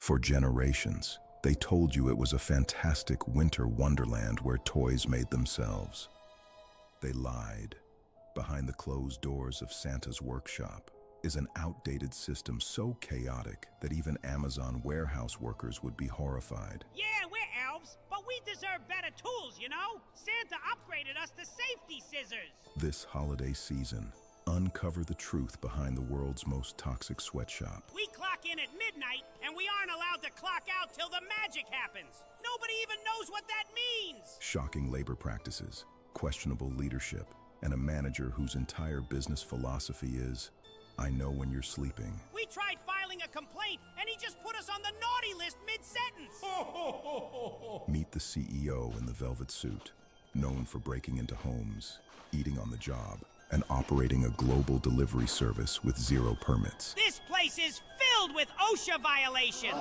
For generations, they told you it was a fantastic winter wonderland where toys made themselves. They lied. Behind the closed doors of Santa's workshop is an outdated system so chaotic that even Amazon warehouse workers would be horrified. Yeah, we're elves, but we deserve better tools, you know? Santa upgraded us to safety scissors. This holiday season, uncover the truth behind the world's most toxic sweatshop. We clock in at midnight, and we aren't allowed to clock out till the magic happens. Nobody even knows what that means. Shocking labor practices, questionable leadership, and a manager whose entire business philosophy is, I know when you're sleeping. We tried filing a complaint, and he just put us on the naughty list mid-sentence. Meet the CEO in the velvet suit, known for breaking into homes, eating on the job, and operating a global delivery service with 0 permits. This place is filled with OSHA violations.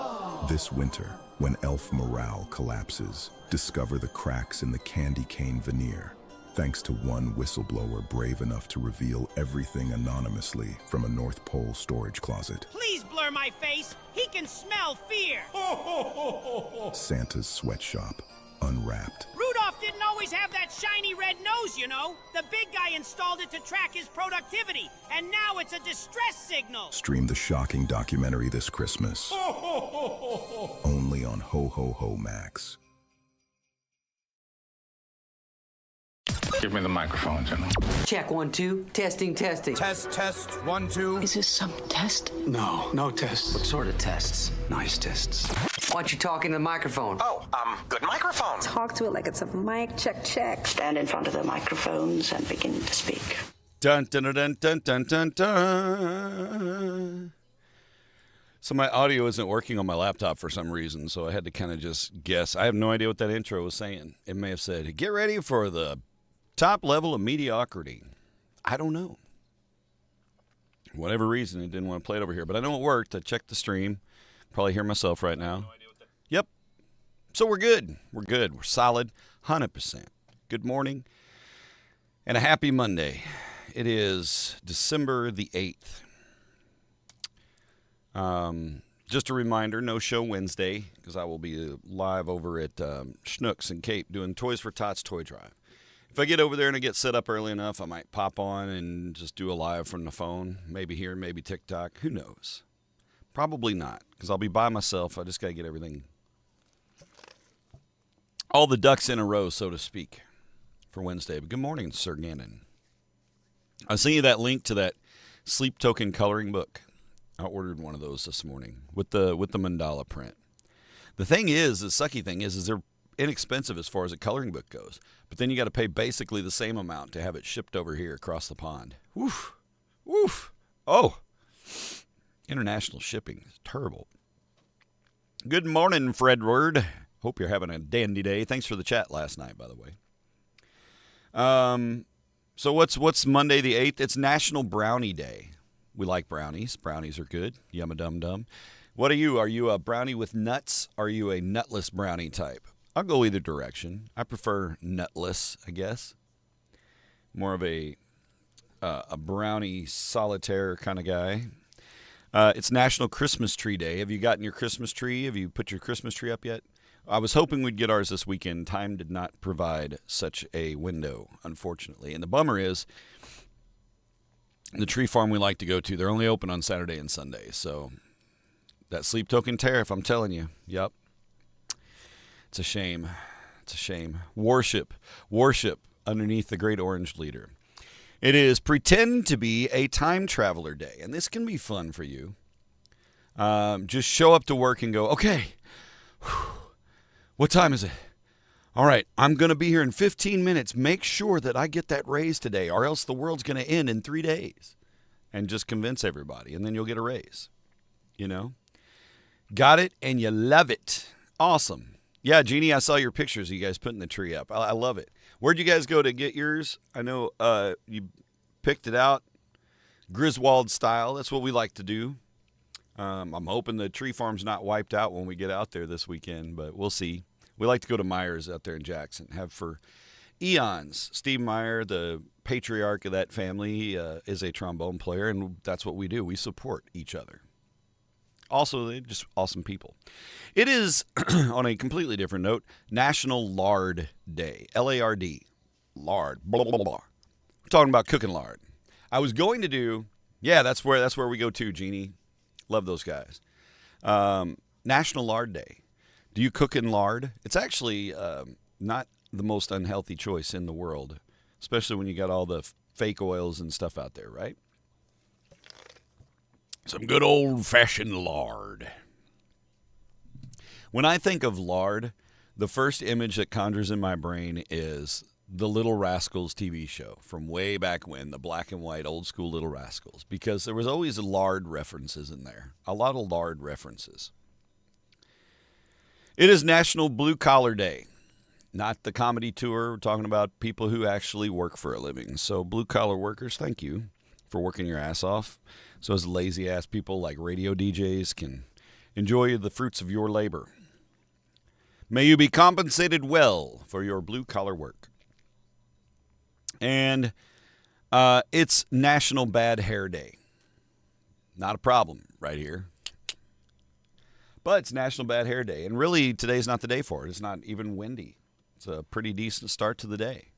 This winter, when elf morale collapses, discover the cracks in the candy cane veneer, thanks to one whistleblower brave enough to reveal everything anonymously from a North Pole storage closet. Please blur my face. He can smell fear. Santa's sweatshop, unwrapped. Rudolph didn't always have that shiny red nose, you know. The big guy installed it to track his productivity, and now it's a distress signal. Stream the shocking documentary this Christmas. Only on Ho Ho Ho Max. Give me the microphone, gentlemen. Check 1, 2. Testing. Test, 1, 2. Is this some test? No test. What sort of tests? Nice tests. Why don't you talk in the microphone? Good microphone. Talk to it like it's a mic. Check. Stand in front of the microphones and begin to speak. Dun dun dun dun dun dun dun. So my audio isn't working on my laptop for some reason, so I had to kind of just guess. I have no idea what that intro was saying. It may have said, "Get ready for the top level of mediocrity." I don't know. Whatever reason, it didn't want to play it over here, but I know it worked. I checked the stream. Probably hear myself right now. Yep. So we're good. We're solid. 100%. Good morning and a happy Monday. It is December the 8th. Just a reminder, no show Wednesday because I will be live over at Schnucks and Cape doing Toys for Tots Toy Drive. If I get over there and I get set up early enough, I might pop on and just do a live from the phone. Maybe here, maybe TikTok. Who knows? Probably not, because I'll be by myself. I just got to get everything, all the ducks in a row, so to speak, for Wednesday. But good morning, Sir Gannon. I sent you that link to that Sleep Token coloring book. I ordered one of those this morning with the mandala print. The thing is, the sucky thing is they're inexpensive as far as a coloring book goes. But then you got to pay basically the same amount to have it shipped over here across the pond. Woof. Oh. International shipping is terrible. Good morning, Fredward. Hope you're having a dandy day. Thanks for the chat last night, by the way. So what's Monday the 8th? It's National Brownie Day. We like brownies. Brownies are good. Yum-a-dum-dum. What are you? Are you a brownie with nuts? Are you a nutless brownie type? I'll go either direction. I prefer nutless, I guess. More of a brownie solitaire kind of guy. It's National Christmas Tree Day. Have you gotten your Christmas tree? Have you put your Christmas tree up yet? I was hoping we'd get ours this weekend. Time did not provide such a window, unfortunately. And the bummer is, the tree farm we like to go to, they're only open on Saturday and Sunday. So that Sleep Token tariff, I'm telling you. Yep. It's a shame. Worship underneath the great orange leader. It is Pretend to be a Time Traveler Day, and this can be fun for you. Just show up to work and go, okay, what time is it? All right, I'm going to be here in 15 minutes. Make sure that I get that raise today, or else the world's going to end in 3 days. And just convince everybody, and then you'll get a raise. You know? Got it, and you love it. Awesome. Yeah, Jeannie, I saw your pictures of you guys putting the tree up. I love it. Where'd you guys go to get yours? I know you picked it out Griswold style. That's what we like to do. I'm hoping the tree farm's not wiped out when we get out there this weekend, but we'll see. We like to go to Myers out there in Jackson. Have for eons. Steve Meyer, the patriarch of that family, is a trombone player, and that's what we do. We support each other. Also, they're just awesome people. It is, on a completely different note, National Lard Day. L-A-R-D. Lard. Blah, blah, blah. We're talking about cooking lard. I was going to do, that's where we go to, Jeannie. Love those guys. National Lard Day. Do you cook in lard? It's actually not the most unhealthy choice in the world, especially when you got all the fake oils and stuff out there, right? Some good old-fashioned lard. When I think of lard, the first image that conjures in my brain is the Little Rascals TV show from way back when, the black and white old school Little Rascals, because there was always lard references in there, a lot of lard references. It is National Blue Collar Day, not the comedy tour. We're talking about people who actually work for a living. So blue collar workers, thank you for working your ass off. So as lazy ass people like radio DJs can enjoy the fruits of your labor. May you be compensated well for your blue collar work. And it's National Bad Hair Day. Not a problem right here. But it's National Bad Hair Day. And really, today's not the day for it. It's not even windy. It's a pretty decent start to the day.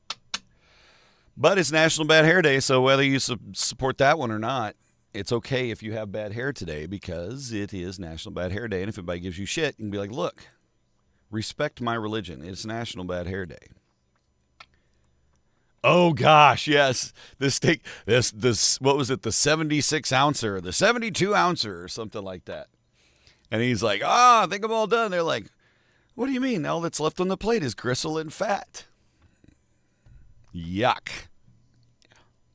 But it's National Bad Hair Day, so whether you support that one or not, it's okay if you have bad hair today because it is National Bad Hair Day. And if anybody gives you shit, you can be like, look, respect my religion. It's National Bad Hair Day. Oh, gosh, yes. This what was it, the 76 ouncer, or the 72 ouncer, or something like that. And he's like, I think I'm all done. They're like, what do you mean? All that's left on the plate is gristle and fat. Yuck.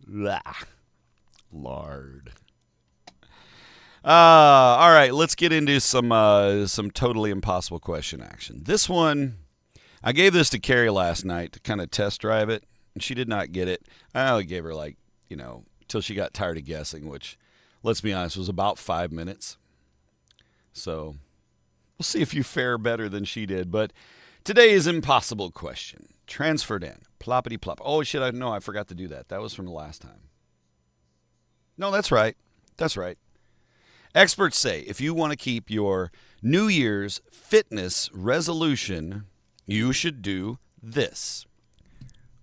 Blah. Lard. All right, let's get into some totally impossible question action. This one, I gave this to Carrie last night to kind of test drive it, and she did not get it. I only gave her till she got tired of guessing, which, let's be honest, was about 5 minutes. So we'll see if you fare better than she did. But today's impossible question. Transferred in. Ploppity plop. Oh, shit, I forgot to do that. That was from the last time. No, that's right. That's right. Experts say if you want to keep your New Year's fitness resolution, you should do this.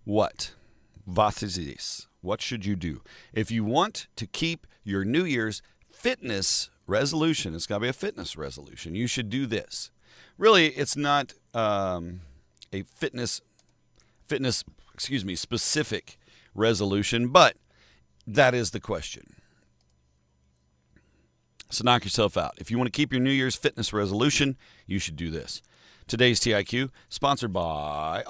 What? Was ist this? What should you do? If you want to keep your New Year's fitness resolution, it's got to be a fitness resolution, you should do this. Really, it's not a specific resolution, but that is the question. So knock yourself out. If you want to keep your New Year's fitness resolution, you should do this. Today's TIQ, sponsored by,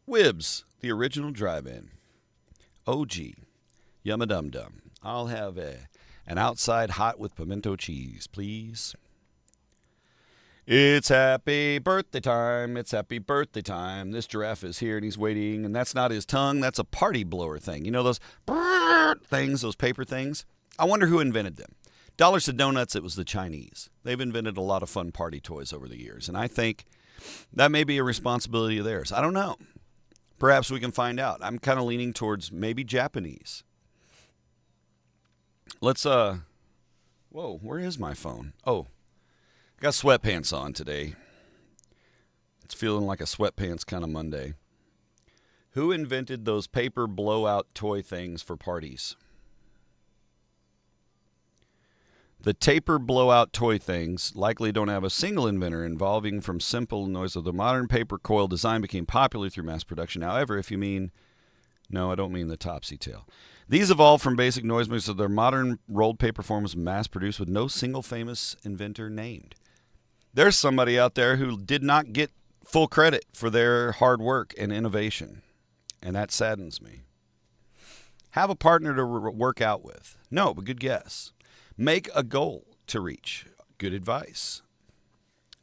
Wibbs, the original drive-in. OG, Yumma Dum Dum. I'll have an outside hot with pimento cheese, please. It's happy birthday time. It's happy birthday time. This giraffe is here and he's waiting, and that's not his tongue. That's a party blower thing. You know those things, those paper things? I wonder who invented them. Dollars to Donuts, it was the Chinese. They've invented a lot of fun party toys over the years, and I think that may be a responsibility of theirs. I don't know. Perhaps we can find out. I'm kind of leaning towards maybe Japanese. Let's, whoa, where is my phone? Oh, I got sweatpants on today. It's feeling like a sweatpants kind of Monday. Who invented those paper blowout toy things for parties? The taper blowout toy things likely don't have a single inventor involving from simple noise of the modern paper coil design became popular through mass production. However, if you mean, no, I don't mean the topsy tail. These evolved from basic noisemakers of their modern rolled paper form was mass produced with no single famous inventor named. There's somebody out there who did not get full credit for their hard work and innovation, and that saddens me. Have a partner to work out with. No, but good guess. Make a goal to reach. Good advice.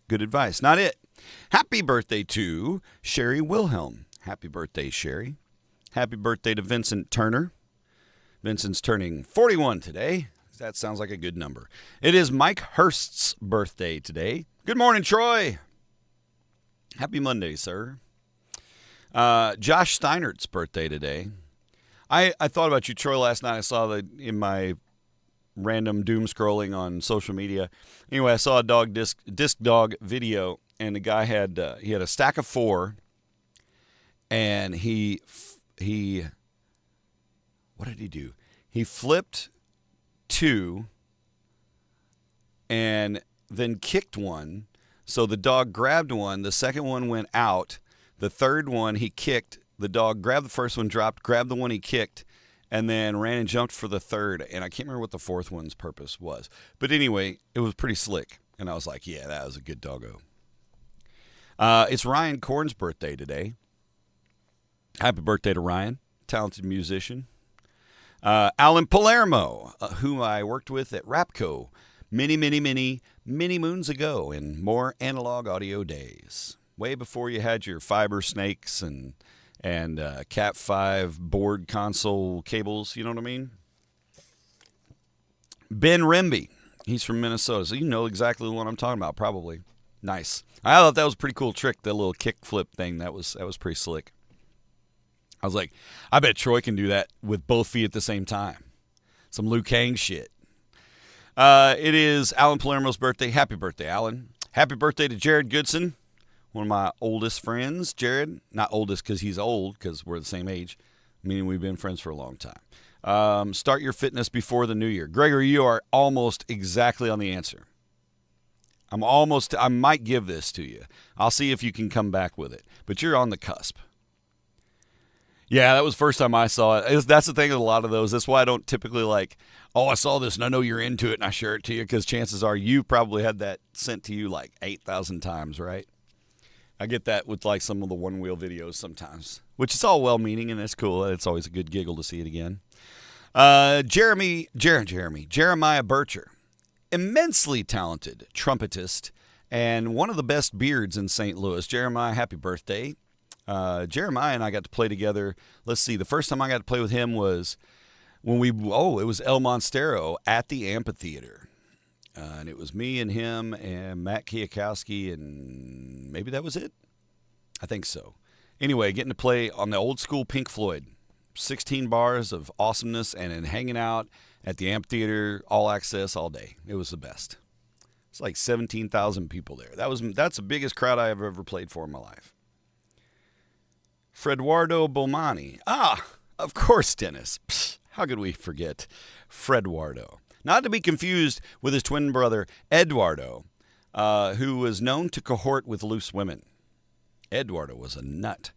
Good advice. Not it. Happy birthday to Sherry Wilhelm. Happy birthday, Sherry. Happy birthday to Vincent Turner. Vincent's turning 41 today. That sounds like a good number. It is Mike Hurst's birthday today. Good morning, Troy. Happy Monday, sir. Josh Steinert's birthday today. I thought about you, Troy, last night. I saw that in my random doom scrolling on social media. Anyway, I saw a disc dog video, and the guy had he had a stack of 4, and he what did he do? He flipped 2 and then kicked one. So the dog grabbed one. The second one went out. The third one he kicked. The dog grabbed the first one, dropped, grabbed the one he kicked, and then ran and jumped for the third. And I can't remember what the fourth one's purpose was. But anyway, it was pretty slick. And I was like, yeah, that was a good doggo. It's Ryan Korn's birthday today. Happy birthday to Ryan, talented musician. Alan Palermo, whom I worked with at Rapco many moons ago in more analog audio days. Way before you had your fiber snakes and Cat 5 board console cables, you know what I mean? Ben Rimby, he's from Minnesota, so you know exactly the one I'm talking about, probably. Nice. I thought that was a pretty cool trick, that little kick flip thing. That was pretty slick. I was like, I bet Troy can do that with both feet at the same time. Some Liu Kang shit. It is Alan Palermo's birthday. Happy birthday, Alan. Happy birthday to Jared Goodson, one of my oldest friends. Jared, not oldest because he's old, because we're the same age, meaning we've been friends for a long time. Start your fitness before the new year. Gregory, you are almost exactly on the answer. I might give this to you. I'll see if you can come back with it. But you're on the cusp. Yeah, that was the first time I saw it. That's the thing with a lot of those. That's why I don't typically I saw this and I know you're into it and I share it to you, because chances are you probably had that sent to you 8,000 times, right? I get that with some of the one-wheel videos sometimes, which is all well-meaning and it's cool. It's always a good giggle to see it again. Jeremiah Bircher, immensely talented trumpetist and one of the best beards in St. Louis. Jeremiah, happy birthday. Jeremiah and I got to play together. Let's see, the first time I got to play with him was when it was El Monstero at the amphitheater. And it was me and him and Matt Kiyakowski, and maybe that was it. I think so. Anyway, getting to play on the old school Pink Floyd. 16 bars of awesomeness, and then hanging out at the amphitheater, all access all day. It was the best. It's like 17,000 people there. That's the biggest crowd I have ever played for in my life. Fredwardo Bomani. Of course, Dennis. Psst, how could we forget Fredwardo? Not to be confused with his twin brother, Eduardo, who was known to cohort with loose women. Eduardo was a nut.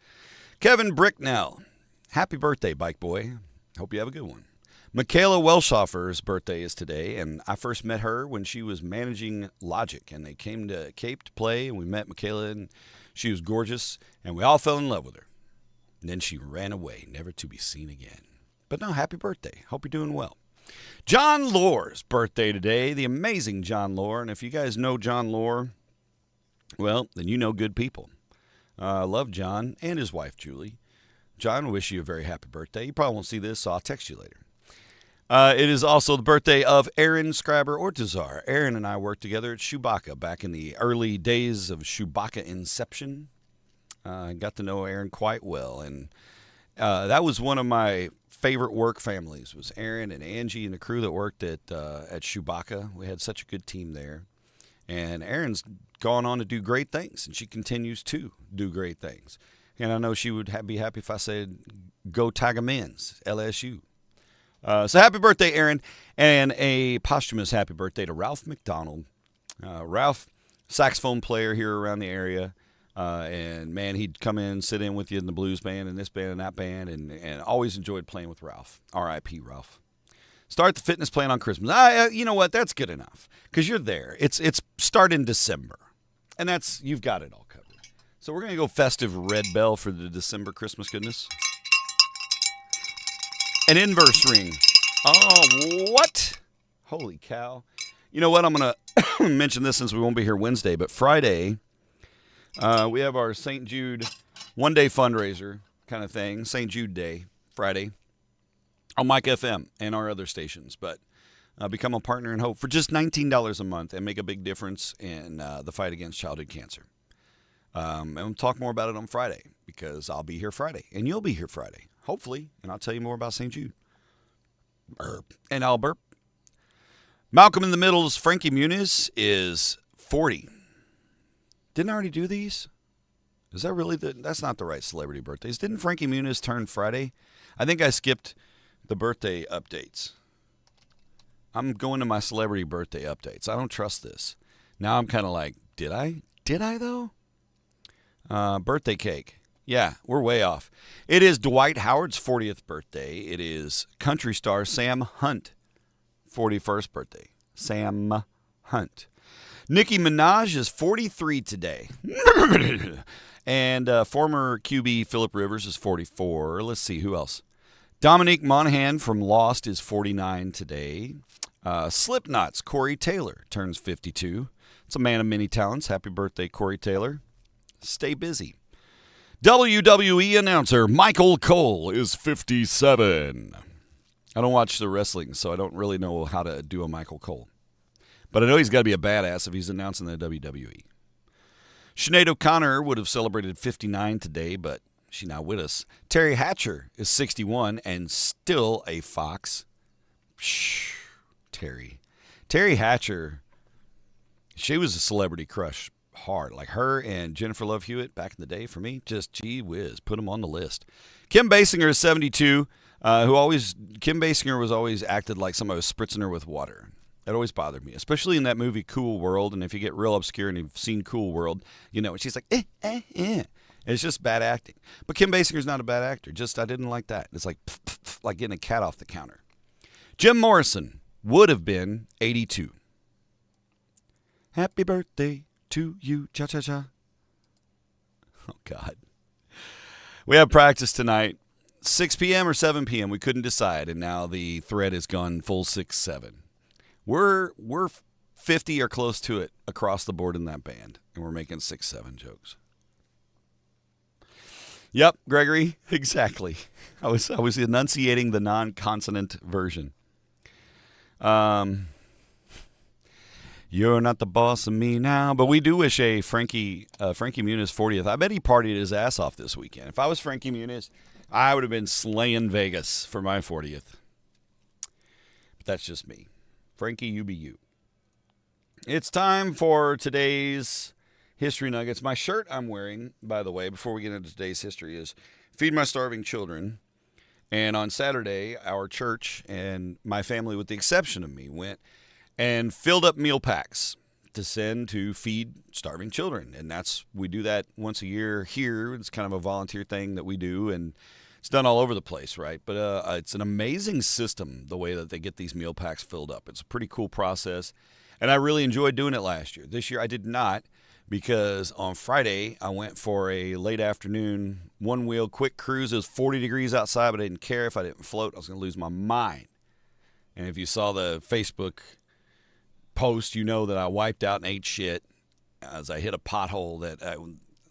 Kevin Bricknell. Happy birthday, bike boy. Hope you have a good one. Michaela Welshoffer's birthday is today, and I first met her when she was managing Logic, and they came to Cape to play, and we met Michaela, and she was gorgeous, and we all fell in love with her. And then she ran away, never to be seen again. But no, happy birthday. Hope you're doing well. John Lore's birthday today, the amazing John Lore. And if you guys know John Lore, well, then you know good people. I love John and his wife, Julie. John, I wish you a very happy birthday. You probably won't see this, so I'll text you later. It is also the birthday of Aaron Scriber Ortizar. Aaron and I worked together at Chewbacca back in the early days of Chewbacca Inception. I got to know Aaron quite well, and that was one of my favorite work families, was Aaron and Angie and the crew that worked at Chewbacca. We had such a good team there, and Aaron's gone on to do great things, and she continues to do great things. And I know she would be happy if I said, go Tiger Men's, LSU. So happy birthday, Aaron, and a posthumous happy birthday to Ralph McDonald. Ralph, saxophone player here around the area. And man, he'd come in, sit in with you in the blues band and this band and that band, and always enjoyed playing with Ralph. R.I.P. Ralph. Start the fitness plan on Christmas. You know what? That's good enough, because you're there. It's start in December, and you've got it all covered. So we're gonna go festive red bell for the December Christmas goodness. An inverse ring. Oh, what? Holy cow! You know what? I'm gonna mention this since we won't be here Wednesday, but Friday. We have our St. Jude one-day fundraiser kind of thing, St. Jude Day, Friday, on Mike FM and our other stations. But become a partner in hope for just $19 a month and make a big difference in the fight against childhood cancer. And we'll talk more about it on Friday, because I'll be here Friday, and you'll be here Friday, hopefully, and I'll tell you more about St. Jude. Burp. And I'll burp. Malcolm in the Middle's Frankie Muniz is 40. Didn't I already do these? Is that really that's not the right celebrity birthdays. Didn't Frankie Muniz turn Friday? I think I skipped the birthday updates. I'm going to my celebrity birthday updates. I don't trust this. Now I'm kind of like, did I? Did I, though? Birthday cake. Yeah, we're way off. It is Dwight Howard's 40th birthday. It is country star Sam Hunt, 41st birthday. Sam Hunt. Nicki Minaj is 43 today. And former QB Phillip Rivers is 44. Let's see, who else? Dominique Monaghan from Lost is 49 today. Slipknot's Corey Taylor turns 52. It's a man of many talents. Happy birthday, Corey Taylor. Stay busy. WWE announcer Michael Cole is 57. I don't watch the wrestling, so I don't really know how to do a Michael Cole. But I know he's got to be a badass if he's announcing the WWE. Sinead O'Connor would have celebrated 59 today, but she's not with us. Terry Hatcher is 61 and still a Fox. Shh, Terry. Terry Hatcher, she was a celebrity crush hard. Like her and Jennifer Love Hewitt back in the day for me, just gee whiz, put them on the list. Kim Basinger is 72, Kim Basinger was always acted like somebody was spritzing her with water. That always bothered me, especially in that movie Cool World. And if you get real obscure and you've seen Cool World, you know, she's like, It's just bad acting. But Kim Basinger's not a bad actor. Just, I didn't like that. It's like, like getting a cat off the counter. Jim Morrison would have been 82. Happy birthday to you, cha-cha-cha. Oh, God. We have practice tonight. 6 p.m. or 7 p.m. We couldn't decide, and now the thread has gone full 6-7. We're 50 or close to it across the board in that band, and we're making 6-7 jokes. Yep, Gregory, exactly. I was enunciating the non-consonant version. You're not the boss of me now, but we do wish a Frankie Muniz 40th. I bet he partied his ass off this weekend. If I was Frankie Muniz, I would have been slaying Vegas for my 40th. But that's just me. Frankie, you be you. It's time for today's History Nuggets. My shirt I'm wearing, by the way, before we get into today's history, is Feed My Starving Children. And on Saturday, our church and my family, with the exception of me, went and filled up meal packs to send to feed starving children. And we do that once a year here. It's kind of a volunteer thing that we do, and it's done all over the place, right? But it's an amazing system, the way that they get these meal packs filled up. It's a pretty cool process, and I really enjoyed doing it last year. This year I did not, because on Friday I went for a late afternoon one-wheel quick cruise. It was 40 degrees outside, but I didn't care. If I didn't float, I was going to lose my mind. And if you saw the Facebook post, you know that I wiped out and ate shit as I hit a pothole that I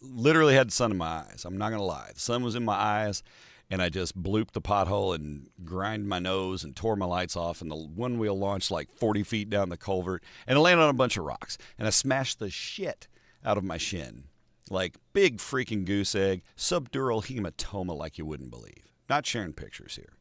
literally had the sun in my eyes. I'm not going to lie. The sun was in my eyes, and I just blooped the pothole and grinded my nose and tore my lights off, and the one wheel launched like 40 feet down the culvert, and it landed on a bunch of rocks, and I smashed the shit out of my shin. Like big freaking goose egg, subdural hematoma like you wouldn't believe. Not sharing pictures here.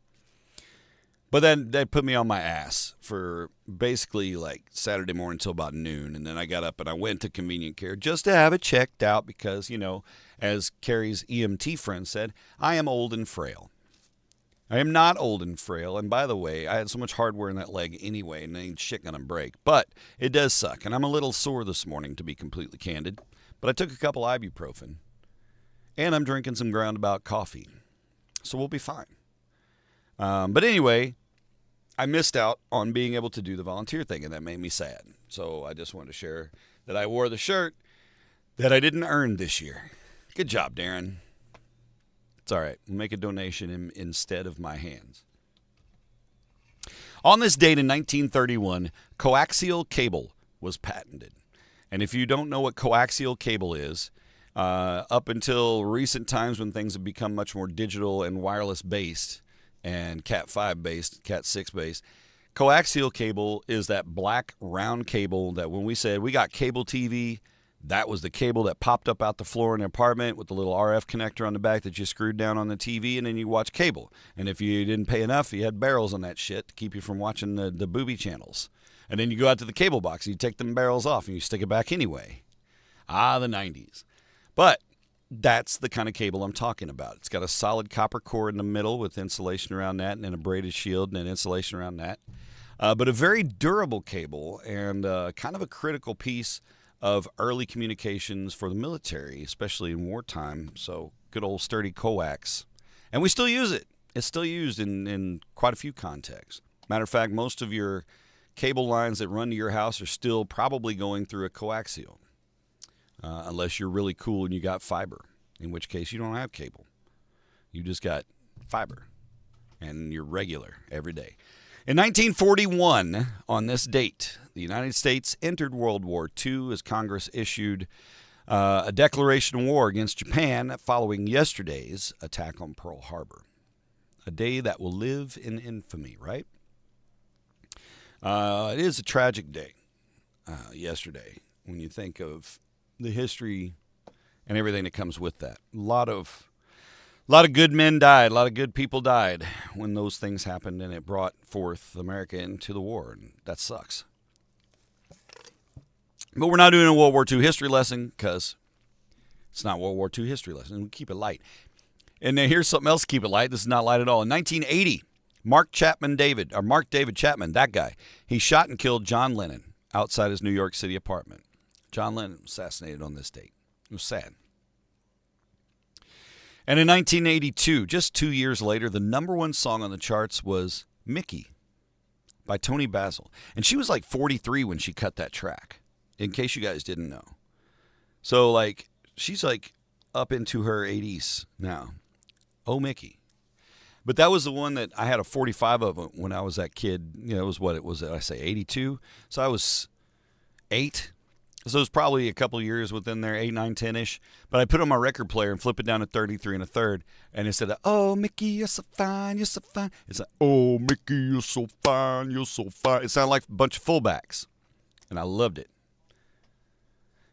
But then they put me on my ass for basically like Saturday morning until about noon. And then I got up and I went to convenient care just to have it checked out because, you know, as Carrie's EMT friend said, I am old and frail. I am not old and frail. And by the way, I had so much hardware in that leg anyway, and ain't shit gonna break. But it does suck. And I'm a little sore this morning, to be completely candid. But I took a couple ibuprofen. And I'm drinking some Groundabout coffee. So we'll be fine. But anyway, I missed out on being able to do the volunteer thing, and that made me sad. So I just wanted to share that I wore the shirt that I didn't earn this year. Good job, Darren. It's all right. We'll make a donation instead of my hands. On this date in 1931, coaxial cable was patented. And if you don't know what coaxial cable is, up until recent times when things have become much more digital and wireless based, and Cat 5 based, Cat 6 based. Coaxial cable is that black round cable that when we said we got cable TV, that was the cable that popped up out the floor in the apartment with the little RF connector on the back that you screwed down on the TV, and then you watch cable. And if you didn't pay enough, you had barrels on that shit to keep you from watching the booby channels. And then you go out to the cable box and you take them barrels off and you stick it back anyway. The 90s. But that's the kind of cable I'm talking about. It's got a solid copper core in the middle with insulation around that and then a braided shield and then insulation around that. But a very durable cable and kind of a critical piece of early communications for the military, especially in wartime. So good old sturdy coax. And we still use it. It's still used in quite a few contexts. Matter of fact, most of your cable lines that run to your house are still probably going through a coaxial. Unless you're really cool and you got fiber, in which case you don't have cable. You just got fiber, and you're regular every day. In 1941, on this date, the United States entered World War II as Congress issued a declaration of war against Japan following yesterday's attack on Pearl Harbor. A day that will live in infamy, right? It is a tragic day, yesterday, when you think of the history and everything that comes with that. A lot of good men died. A lot of good people died when those things happened, and it brought forth America into the war, and that sucks. But we're not doing a World War II history lesson because it's not World War II history lesson. We keep it light. And then here's something else to keep it light. This is not light at all. In 1980, Mark David Chapman, that guy, he shot and killed John Lennon outside his New York City apartment. John Lennon was assassinated on this date. It was sad. And in 1982, just 2 years later, the number one song on the charts was Mickey by Toni Basil. And she was like 43 when she cut that track, in case you guys didn't know. So, like, she's like up into her 80s now. Oh, Mickey. But that was the one that I had a 45 of when I was that kid. You know, it was what it was, I say 82? So I was 8. So it was probably a couple of years within there, 8, 9, 10-ish. But I put it on my record player and flip it down to 33 and a third. And it said, oh, Mickey, you're so fine, you're so fine. It's like, oh, Mickey, you're so fine, you're so fine. It sounded like a bunch of fullbacks. And I loved it.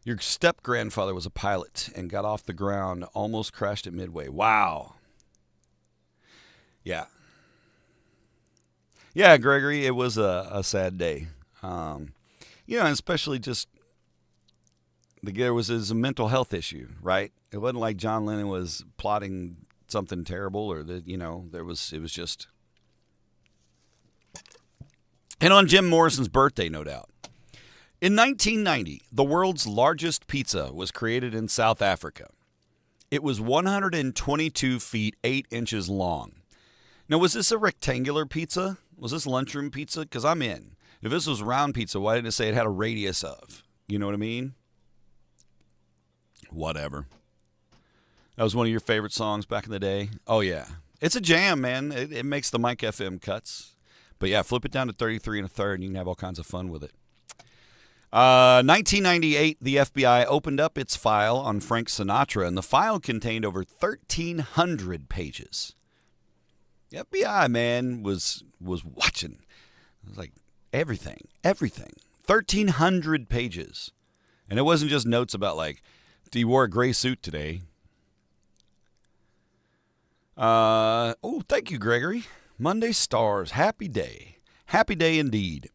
Your step-grandfather was a pilot and got off the ground, almost crashed at Midway. Wow. Yeah. Yeah, Gregory, it was a sad day. You know, especially just there was a mental health issue, right? It wasn't like John Lennon was plotting something terrible or that, you know, it was just. And on Jim Morrison's birthday, no doubt. In 1990, the world's largest pizza was created in South Africa. It was 122 feet, 8 inches long. Now, was this a rectangular pizza? Was this lunchroom pizza? Because I'm in. If this was round pizza, why didn't it say it had a radius of? You know what I mean? Whatever. That was one of your favorite songs back in the day? Oh, yeah. It's a jam, man. It makes the Mike FM cuts. But, yeah, flip it down to 33 and a third, and you can have all kinds of fun with it. 1998, the FBI opened up its file on Frank Sinatra, and the file contained over 1,300 pages. The FBI, man, was watching. It was like everything. 1,300 pages. And it wasn't just notes about, like, you wore a gray suit today. Oh, thank you, Gregory. Monday stars. Happy day. Happy day indeed.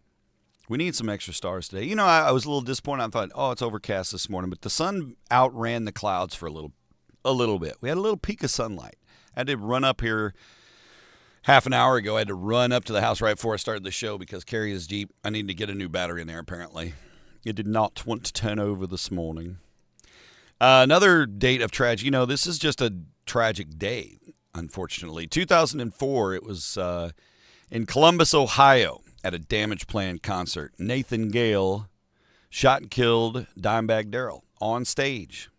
We need some extra stars today. You know, I was a little disappointed. I thought, oh, it's overcast this morning. But the sun outran the clouds for a little bit. We had a little peak of sunlight. I had to run up here half an hour ago. I had to run up to the house right before I started the show because Carrie's Jeep, I needed to get a new battery in there, apparently. It did not want to turn over this morning. Another date of tragedy. You know, this is just a tragic day, unfortunately. 2004, it was in Columbus, Ohio, at a Damage Plan concert. Nathan Gale shot and killed Dimebag Darrell on stage.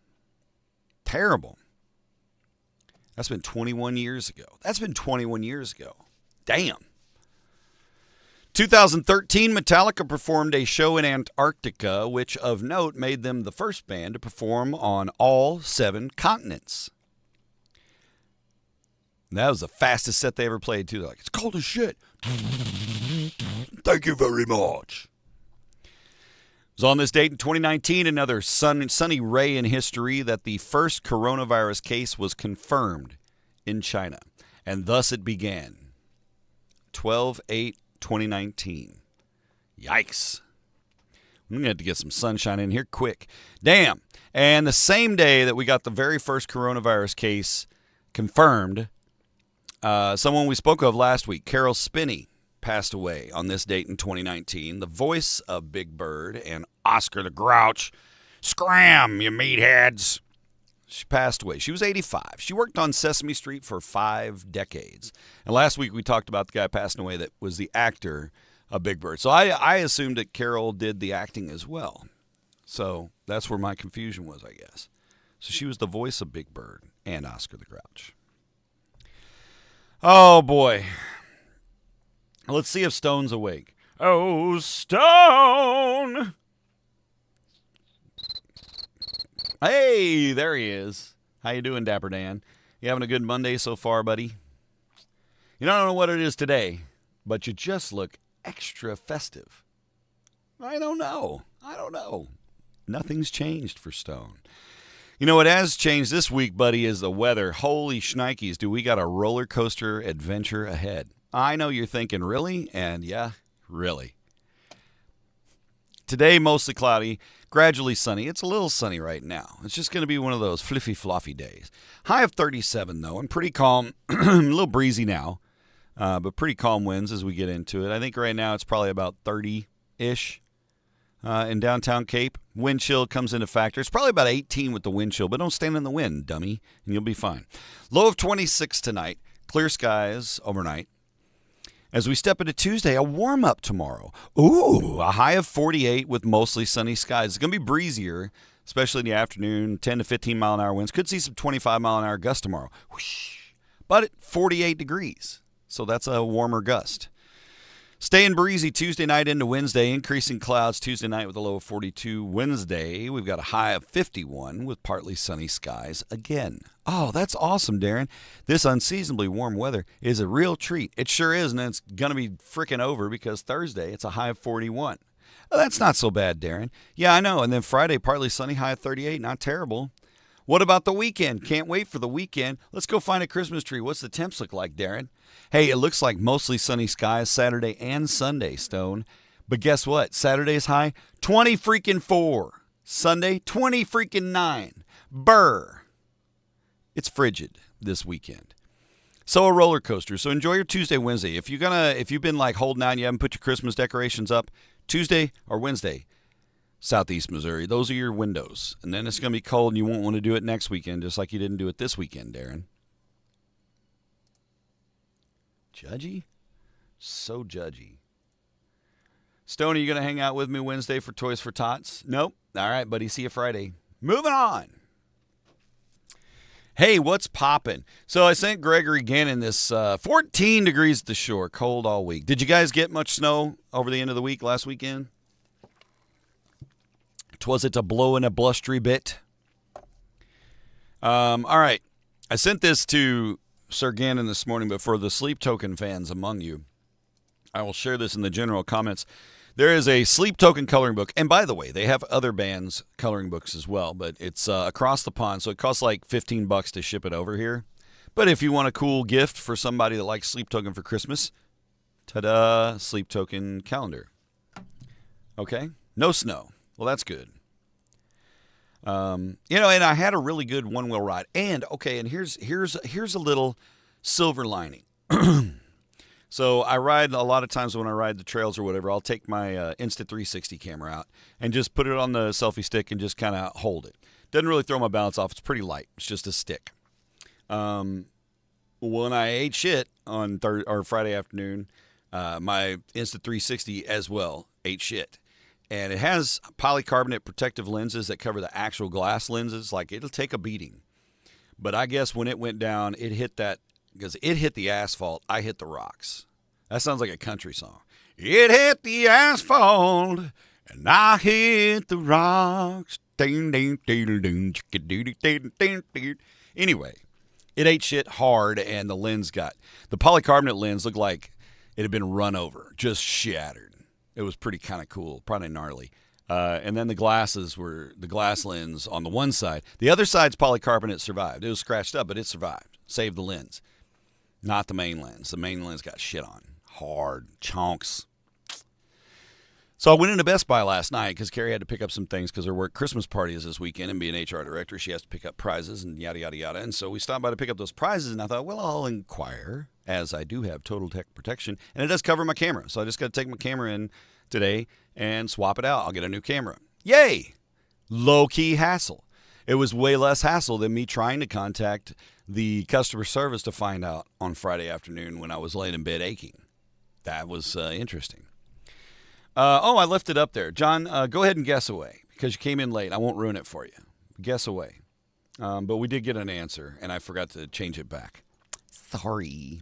Terrible. That's been 21 years ago. Damn. 2013, Metallica performed a show in Antarctica, which of note made them the first band to perform on all 7 continents. That was the fastest set they ever played, too. They're like, it's cold as shit. Thank you very much. It was on this date in 2019, another sunny ray in history, that the first coronavirus case was confirmed in China. And thus it began. 12/8/2019. Yikes. I'm going to have to get some sunshine in here quick. Damn. And the same day that we got the very first coronavirus case confirmed, someone we spoke of last week, Carol Spinney, passed away on this date in 2019. The voice of Big Bird and Oscar the Grouch. Scram, you meatheads. She passed away. She was 85. She worked on Sesame Street for 5 decades. And last week we talked about the guy passing away that was the actor of Big Bird. So I assumed that Carol did the acting as well. So that's where my confusion was, I guess. So she was the voice of Big Bird and Oscar the Grouch. Oh, boy. Let's see if Stone's awake. Oh, Stone! Hey, there he is. How you doing, Dapper Dan? You having a good Monday so far, buddy? You don't know what it is today, but you just look extra festive. I don't know. Nothing's changed for Stone. You know what has changed this week, buddy, is the weather. Holy shnikes, do we got a roller coaster adventure ahead. I know you're thinking, really? And yeah, really. Today, mostly cloudy, gradually sunny. It's a little sunny right now. It's just going to be one of those fliffy floffy days. High of 37, though, and pretty calm. A little breezy now, but pretty calm winds as we get into it. I think right now it's probably about 30-ish in downtown Cape. Wind chill comes into factor. It's probably about 18 with the wind chill, but don't stand in the wind, dummy, and you'll be fine. Low of 26 tonight. Clear skies overnight. As we step into Tuesday, a warm-up tomorrow. Ooh, a high of 48 with mostly sunny skies. It's going to be breezier, especially in the afternoon, 10 to 15-mile-an-hour winds. Could see some 25-mile-an-hour gusts tomorrow. Whoosh. But at 48 degrees, so that's a warmer gust. Staying breezy Tuesday night into Wednesday. Increasing clouds Tuesday night with a low of 42. Wednesday, we've got a high of 51 with partly sunny skies again. Oh, that's awesome, Darren. This unseasonably warm weather is a real treat. It sure is, and it's going to be freaking over because Thursday, it's a high of 41. Oh, that's not so bad, Darren. Yeah, I know. And then Friday, partly sunny, high of 38. Not terrible. What about the weekend? Can't wait for the weekend. Let's go find a Christmas tree. What's the temps look like, Darren? Hey, it looks like mostly sunny skies Saturday and Sunday, Stone. But guess what? Saturday's high, 20 freaking 4. Sunday, 20 freaking 9. Brr. It's frigid this weekend. So a roller coaster. So enjoy your Tuesday, Wednesday. If you've been like holding out and you haven't put your Christmas decorations up, Tuesday or Wednesday, Southeast Missouri, those are your windows. And then it's going to be cold and you won't want to do it next weekend, just like you didn't do it this weekend, Darren. Judgy? So judgy. Stone, are you going to hang out with me Wednesday for Toys for Tots? Nope. All right, buddy. See you Friday. Moving on. Hey, what's poppin'? So I sent Gregory Gannon this 14 degrees at the shore, cold all week. Did you guys get much snow over the end of the week last weekend? Was it a blow and a blustery bit? All right. I sent this to Sir Gannon this morning, but for the Sleep Token fans among you, I will share this in the general comments. There is a Sleep Token coloring book. And by the way, they have other bands' coloring books as well, but it's across the pond, so it costs like $15 to ship it over here. But if you want a cool gift for somebody that likes Sleep Token for Christmas, ta-da, Sleep Token calendar. Okay? No snow. Well, that's good. And I had a really good one-wheel ride. And, okay, and here's a little silver lining. So I ride a lot of times when I ride the trails or whatever, I'll take my Insta360 camera out and just put it on the selfie stick and just kind of hold it. Doesn't really throw my balance off. It's pretty light. It's just a stick. When I ate shit on Friday afternoon, my Insta360 as well ate shit. And it has polycarbonate protective lenses that cover the actual glass lenses. Like, it'll take a beating. But I guess when it went down, it hit that, because it hit the asphalt, I hit the rocks. That sounds like a country song. It hit the asphalt, and I hit the rocks. Anyway, it ate shit hard, and the polycarbonate lens looked like it had been run over, just shattered. It was pretty kind of cool, probably gnarly. And then the glass lens on the one side. The other side's polycarbonate survived. It was scratched up, but it survived. Saved the lens. Not the main lens. The main lens got shit on. Hard. Chonks. So I went into Best Buy last night because Carrie had to pick up some things because her work Christmas party is this weekend, and being HR director, she has to pick up prizes and yada, yada, yada. And so we stopped by to pick up those prizes, and I thought, well, I'll inquire, as I do have Total Tech Protection, and it does cover my camera. So I just got to take my camera in today and swap it out. I'll get a new camera. Yay! Low-key hassle. It was way less hassle than me trying to contact the customer service to find out on Friday afternoon when I was laying in bed aching. That was interesting. I left it up there. John, go ahead and guess away because you came in late. I won't ruin it for you. Guess away. But we did get an answer, and I forgot to change it back. Sorry.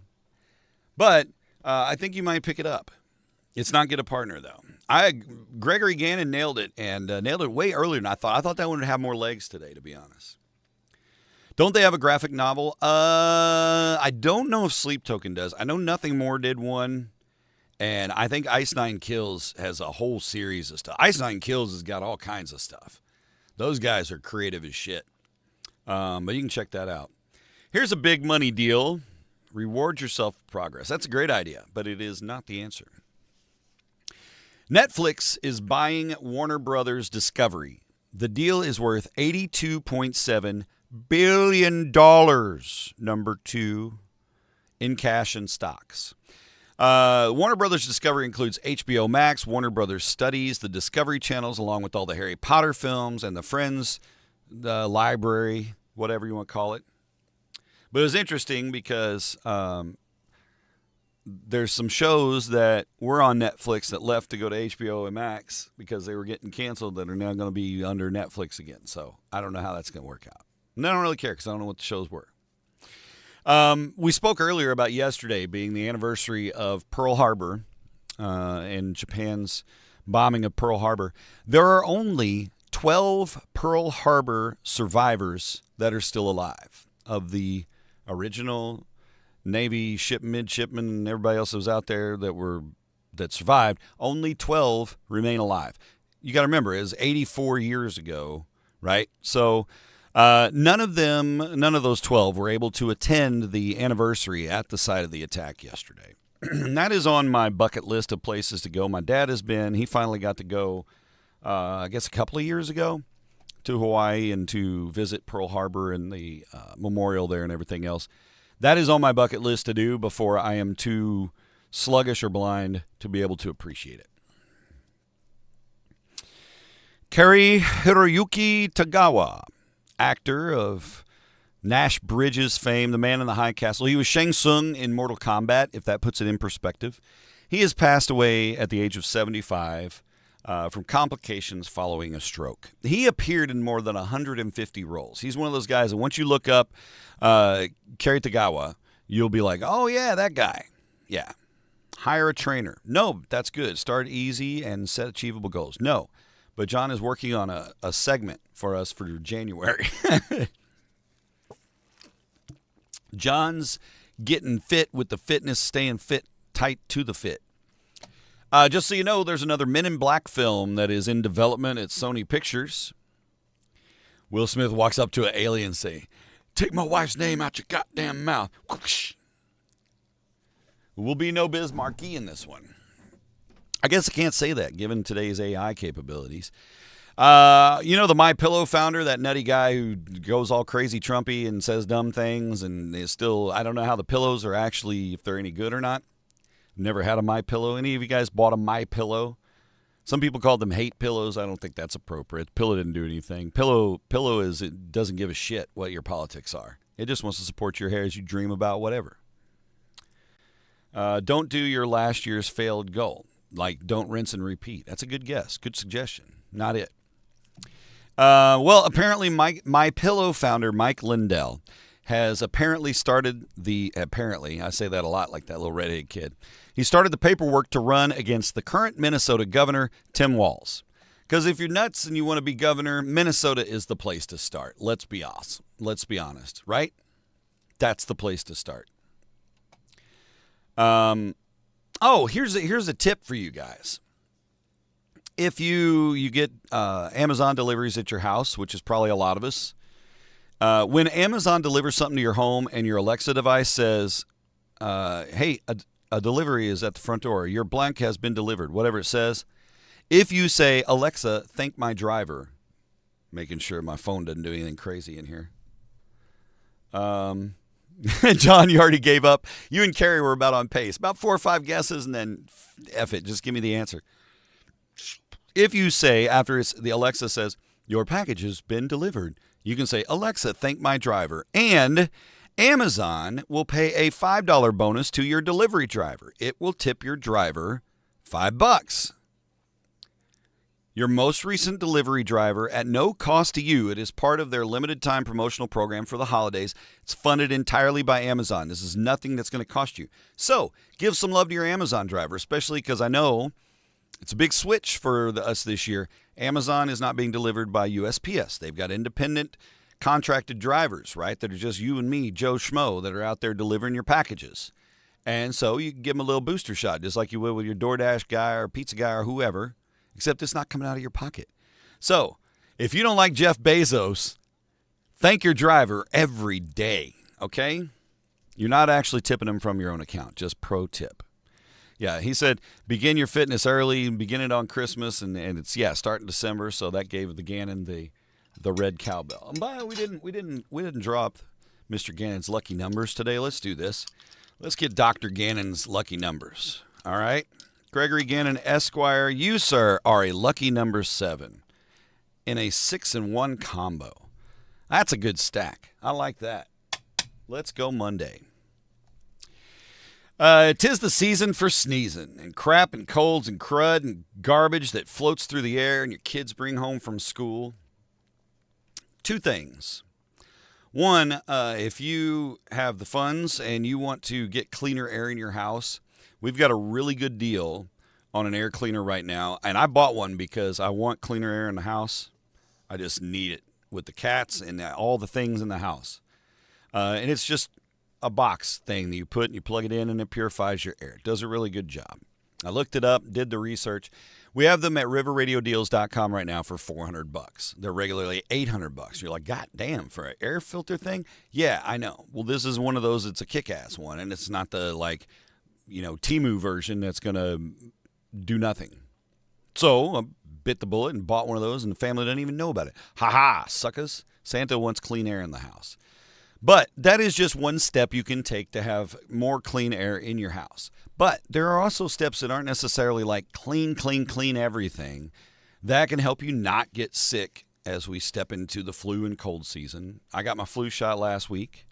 But I think you might pick it up. It's not Get a Partner, though. Gregory Gannon nailed it, and nailed it way earlier than I thought. I thought that one would have more legs today, to be honest. Don't they have a graphic novel? I don't know if Sleep Token does. I know Nothing More did one, and I think Ice Nine Kills has a whole series of stuff. Ice Nine Kills has got all kinds of stuff. Those guys are creative as shit. But you can check that out. Here's a big money deal. Reward yourself for progress. That's a great idea, but it is not the answer. Netflix is buying Warner Brothers Discovery. The deal is worth $82.7 billion, number 2, in cash and stocks. Warner Brothers Discovery includes HBO Max, Warner Brothers Studies, the Discovery channels, along with all the Harry Potter films and the Friends library, whatever you want to call it. But it was interesting because there's some shows that were on Netflix that left to go to HBO and Max because they were getting canceled that are now going to be under Netflix again. So I don't know how that's going to work out. And I don't really care because I don't know what the shows were. We spoke earlier about yesterday being the anniversary of Pearl Harbor and Japan's bombing of Pearl Harbor. There are only 12 Pearl Harbor survivors that are still alive of the original Navy midshipmen and everybody else that was out there that survived. Only 12 remain alive. You got to remember, it was 84 years ago, right? So none of those 12 were able to attend the anniversary at the site of the attack yesterday. And that is on my bucket list of places to go. My dad has been. He finally got to go, I guess, a couple of years ago to Hawaii and to visit Pearl Harbor and the memorial there and everything else. That is on my bucket list to do before I am too sluggish or blind to be able to appreciate it. Kari Hiroyuki Tagawa, actor of Nash Bridges fame, the man in the high castle. He was Shang Tsung in Mortal Kombat, if that puts it in perspective. He has passed away at the age of 75 from complications following a stroke. He appeared in more than 150 roles. He's one of those guys that once you look up Kari Tagawa, you'll be like, oh, yeah, that guy. Yeah. Hire a trainer. No, that's good. Start easy and set achievable goals. No. But John is working on a segment for us for January. John's getting fit with the fitness, staying fit, tight to the fit. Just so you know, there's another Men in Black film that is in development at Sony Pictures. Will Smith walks up to an alien and say, "Take my wife's name out your goddamn mouth." Whoosh. Will be no Biz Marquee in this one. I guess I can't say that given today's AI capabilities. The My Pillow founder, that nutty guy who goes all crazy Trumpy and says dumb things and is still, I don't know how the pillows are actually, if they're any good or not. Never had a My Pillow. Any of you guys bought a My Pillow? Some people call them hate pillows. I don't think that's appropriate. Pillow didn't do anything. Pillow is, it doesn't give a shit what your politics are. It just wants to support your hair as you dream about whatever. Don't do your last year's failed goal. Like, don't rinse and repeat. That's a good guess. Good suggestion. Not it. Apparently My Pillow founder Mike Lindell has apparently started I say that a lot like that little redheaded kid. He started the paperwork to run against the current Minnesota governor, Tim Walz. Because if you're nuts and you want to be governor, Minnesota is the place to start. Let's be honest, right? That's the place to start. Here's a tip for you guys. If you get Amazon deliveries at your house, which is probably a lot of us, when Amazon delivers something to your home and your Alexa device says, hey, a delivery is at the front door, your blank has been delivered, whatever it says, If you say, Alexa, thank my driver, making sure my phone doesn't do anything crazy in here. John, you already gave up. You and Carrie were about on pace. About 4 or 5 guesses, and then F it. Just give me the answer. If you say, after the Alexa says, your package has been delivered, you can say, Alexa, thank my driver. And Amazon will pay a $5 bonus to your delivery driver. It will tip your driver $5. Your most recent delivery driver at no cost to you. It is part of their limited time promotional program for the holidays. It's funded entirely by Amazon. This is nothing that's going to cost you. So give some love to your Amazon driver, especially because I know it's a big switch for us this year. Amazon is not being delivered by USPS. They've got independent contracted drivers, right, that are just you and me, Joe Schmo, that are out there delivering your packages. And so you can give them a little booster shot, just like you would with your DoorDash guy or pizza guy or whoever, except it's not coming out of your pocket. So if you don't like Jeff Bezos, thank your driver every day, okay? You're not actually tipping them from your own account, just pro tip. Yeah, he said begin your fitness early, begin it on Christmas, and it's start in December. So that gave the Gannon the red cowbell. And by we didn't drop Mr. Gannon's lucky numbers today. Let's do this. Let's get Dr. Gannon's lucky numbers. All right, Gregory Gannon, Esquire, you sir are a lucky number 7 in a 6-1 combo. That's a good stack. I like that. Let's go Monday. 'Tis the season for sneezing and crap and colds and crud and garbage that floats through the air and your kids bring home from school. 2 things. One, if you have the funds and you want to get cleaner air in your house, we've got a really good deal on an air cleaner right now. And I bought one because I want cleaner air in the house. I just need it with the cats and all the things in the house. And it's just a box thing that you put and you plug it in and it purifies your air. It does a really good job. I looked it up, did the research. We have them at riverradiodeals.com right now for $400. They're regularly $800. You're like, God damn, for an air filter thing? Yeah, I know. Well, this is one of those, it's a kick-ass one, and it's not the, Temu version that's going to do nothing. So I bit the bullet and bought one of those, and the family didn't even know about it. Ha-ha, suckers. Santa wants clean air in the house. But that is just one step you can take to have more clean air in your house. But there are also steps that aren't necessarily like clean everything that can help you not get sick as we step into the flu and cold season. I got my flu shot last week.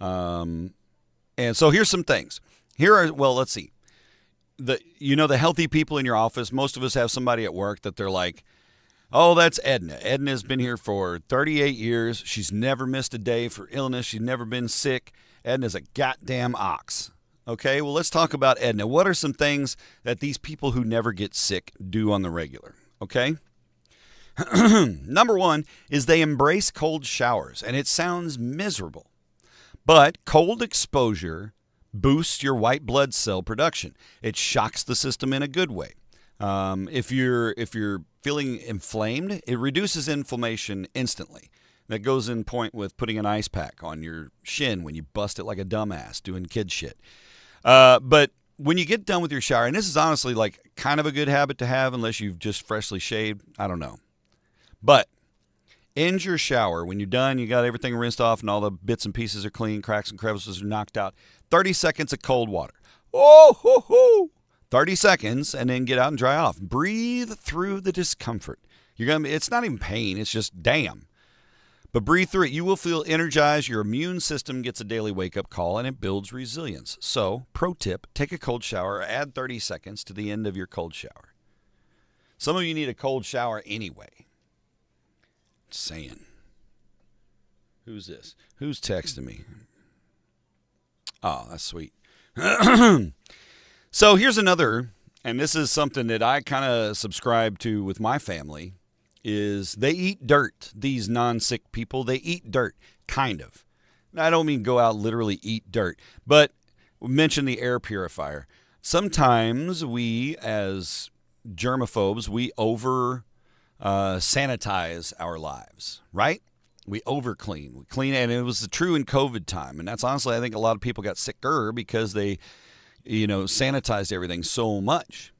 And so here's some things. Let's see. The healthy people in your office, most of us have somebody at work that they're like, oh, that's Edna. Edna's been here for 38 years. She's never missed a day for illness. She's never been sick. Edna's a goddamn ox. Okay, well, let's talk about Edna. What are some things that these people who never get sick do on the regular? Okay? Number 1 is they embrace cold showers, and it sounds miserable. But cold exposure boosts your white blood cell production. It shocks the system in a good way. If you're feeling inflamed, it reduces inflammation instantly. That goes in point with putting an ice pack on your shin when you bust it like a dumbass doing kid shit. But when you get done with your shower, and this is honestly like kind of a good habit to have unless you've just freshly shaved, I don't know. But end your shower. When you're done, you got everything rinsed off and all the bits and pieces are clean, cracks and crevices are knocked out. 30 seconds of cold water. Oh, ho, ho. 30 seconds, and then get out and dry off. Breathe through the discomfort. It's not even pain, it's just damn. But breathe through it. You will feel energized. Your immune system gets a daily wake-up call, and it builds resilience. So, pro tip, take a cold shower. Add 30 seconds to the end of your cold shower. Some of you need a cold shower anyway. Just saying. Who's this? Who's texting me? Oh, that's sweet. So here's another, and this is something that I kind of subscribe to with my family, is they eat dirt. These non-sick people, they eat dirt, kind of. I don't mean go out literally eat dirt, but mention the air purifier. Sometimes we, as germaphobes, we over sanitize our lives, right? We over-clean. We clean, and it was true in COVID time, and that's honestly, I think a lot of people got sicker because they sanitized everything so much.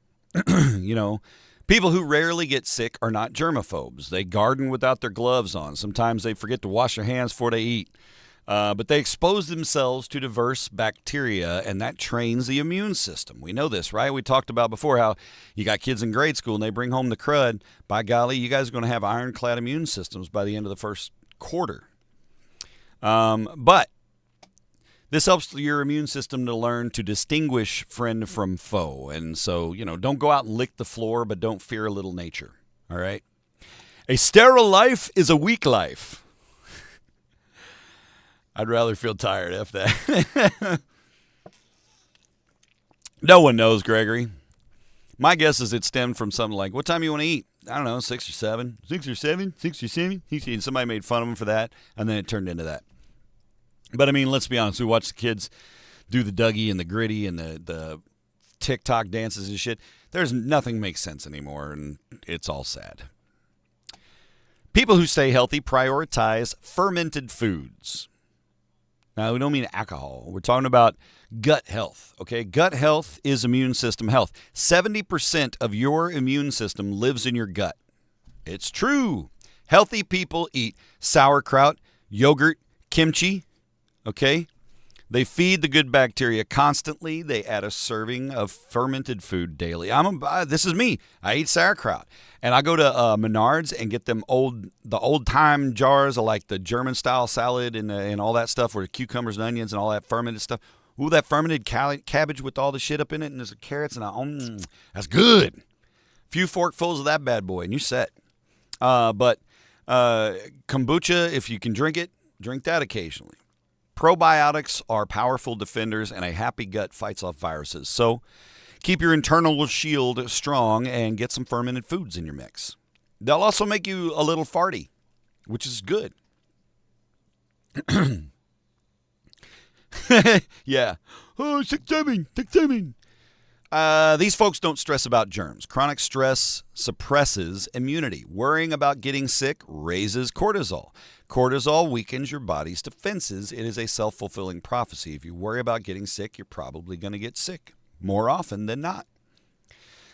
You know, people who rarely get sick are not germaphobes. They garden without their gloves on. Sometimes they forget to wash their hands before they eat. But they expose themselves to diverse bacteria, and that trains the immune system. We know this, right? We talked about before how you got kids in grade school and they bring home the crud. By golly, you guys are going to have ironclad immune systems by the end of the first quarter. But this helps your immune system to learn to distinguish friend from foe. And so, don't go out and lick the floor, but don't fear a little nature. All right? A sterile life is a weak life. I'd rather feel tired after that. No one knows, Gregory. My guess is it stemmed from something like, what time you want to eat? I don't know, 6 or 7. 6 or 7? 6 or 7? And somebody made fun of him for that, and then it turned into that. But, I mean, let's be honest. We watch the kids do the Dougie and the Gritty and the TikTok dances and shit. There's nothing makes sense anymore, and it's all sad. People who stay healthy prioritize fermented foods. Now, we don't mean alcohol. We're talking about gut health, okay? Gut health is immune system health. 70% of your immune system lives in your gut. It's true. Healthy people eat sauerkraut, yogurt, kimchi, okay? They feed the good bacteria constantly. They add a serving of fermented food daily. This is me. I eat sauerkraut. And I go to Menards and get the old-time jars of like the German-style salad and all that stuff where cucumbers and onions and all that fermented stuff. Ooh, that fermented cabbage with all the shit up in it and there's carrots and that's good. A few forkfuls of that bad boy and you're set. But kombucha, if you can drink it, drink that occasionally. Probiotics are powerful defenders, and a happy gut fights off viruses. So keep your internal shield strong and get some fermented foods in your mix. They'll also make you a little farty, which is good. Yeah. Oh, 6-7. These folks don't stress about germs. Chronic stress suppresses immunity. Worrying about getting sick raises cortisol. Cortisol weakens your body's defenses. It is a self-fulfilling prophecy. If you worry about getting sick, you're probably going to get sick more often than not.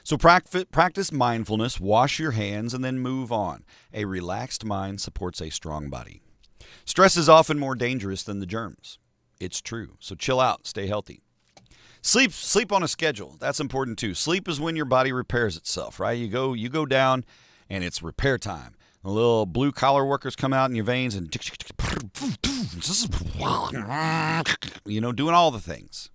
So practice mindfulness, wash your hands, and then move on. A relaxed mind supports a strong body. Stress is often more dangerous than the germs. It's true. So chill out. Stay healthy. Sleep on a schedule. That's important too. Sleep is when your body repairs itself, right? You go down, and it's repair time. The little blue-collar workers come out in your veins and, doing all the things.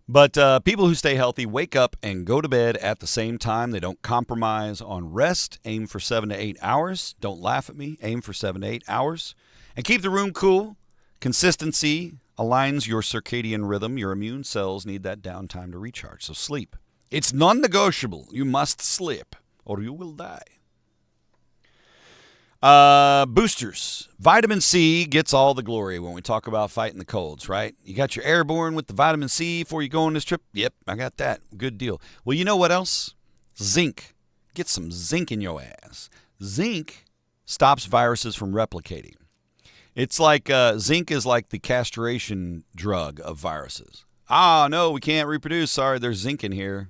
But people who stay healthy wake up and go to bed at the same time. They don't compromise on rest. Aim for 7 to 8 hours. Don't laugh at me. Aim for 7 to 8 hours. And keep the room cool. Consistency aligns your circadian rhythm. Your immune cells need that downtime to recharge. So sleep. It's non-negotiable. You must sleep or you will die. Boosters. Vitamin C gets all the glory when we talk about fighting the colds, right? You got your airborne with the vitamin C before you go on this trip? Yep, I got that. Good deal. Well, you know what else? Zinc. Get some zinc in your ass. Zinc stops viruses from replicating. It's like zinc is like the castration drug of viruses. No, we can't reproduce. Sorry, there's zinc in here.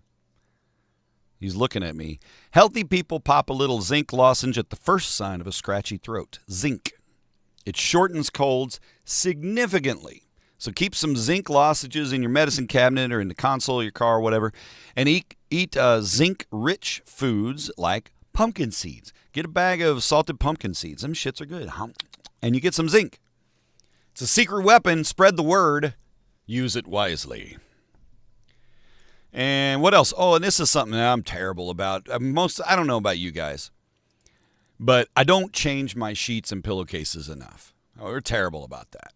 He's looking at me. Healthy people pop a little zinc lozenge at the first sign of a scratchy throat. Zinc. It shortens colds significantly. So keep some zinc lozenges in your medicine cabinet or in the console of your car or whatever. And eat zinc-rich foods like pumpkin seeds. Get a bag of salted pumpkin seeds. Them shits are good. And you get some zinc. It's a secret weapon. Spread the word. Use it wisely. And what else? Oh, and this is something that I'm terrible about. I don't know about you guys, but I don't change my sheets and pillowcases enough. We're terrible about that.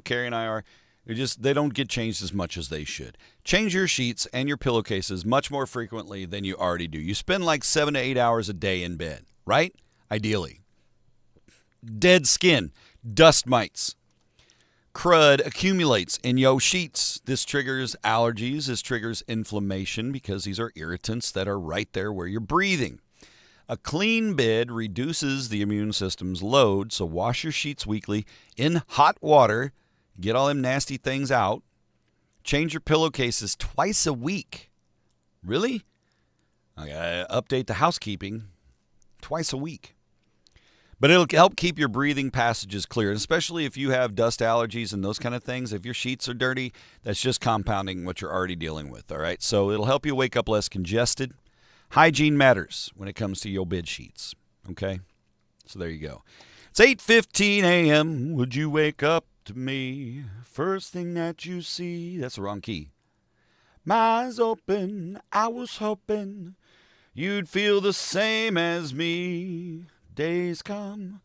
Carrie and I are. They don't get changed as much as they should. Change your sheets and your pillowcases much more frequently than you already do. You spend like 7 to 8 hours a day in bed, right? Ideally. Dead skin, dust mites. Crud accumulates in your sheets. This triggers allergies. This triggers inflammation because these are irritants that are right there where you're breathing. A clean bed reduces the immune system's load, so wash your sheets weekly in hot water. Get all them nasty things out. Change your pillowcases twice a week. Really? I gotta update the housekeeping twice a week. But it'll help keep your breathing passages clear, especially if you have dust allergies and those kind of things. If your sheets are dirty, that's just compounding what you're already dealing with, all right? So it'll help you wake up less congested. Hygiene matters when it comes to your bed sheets, okay? So there you go. It's 8:15 a.m. Would you wake up to me? First thing that you see. That's the wrong key. My eyes open, I was hoping you'd feel the same as me. Days come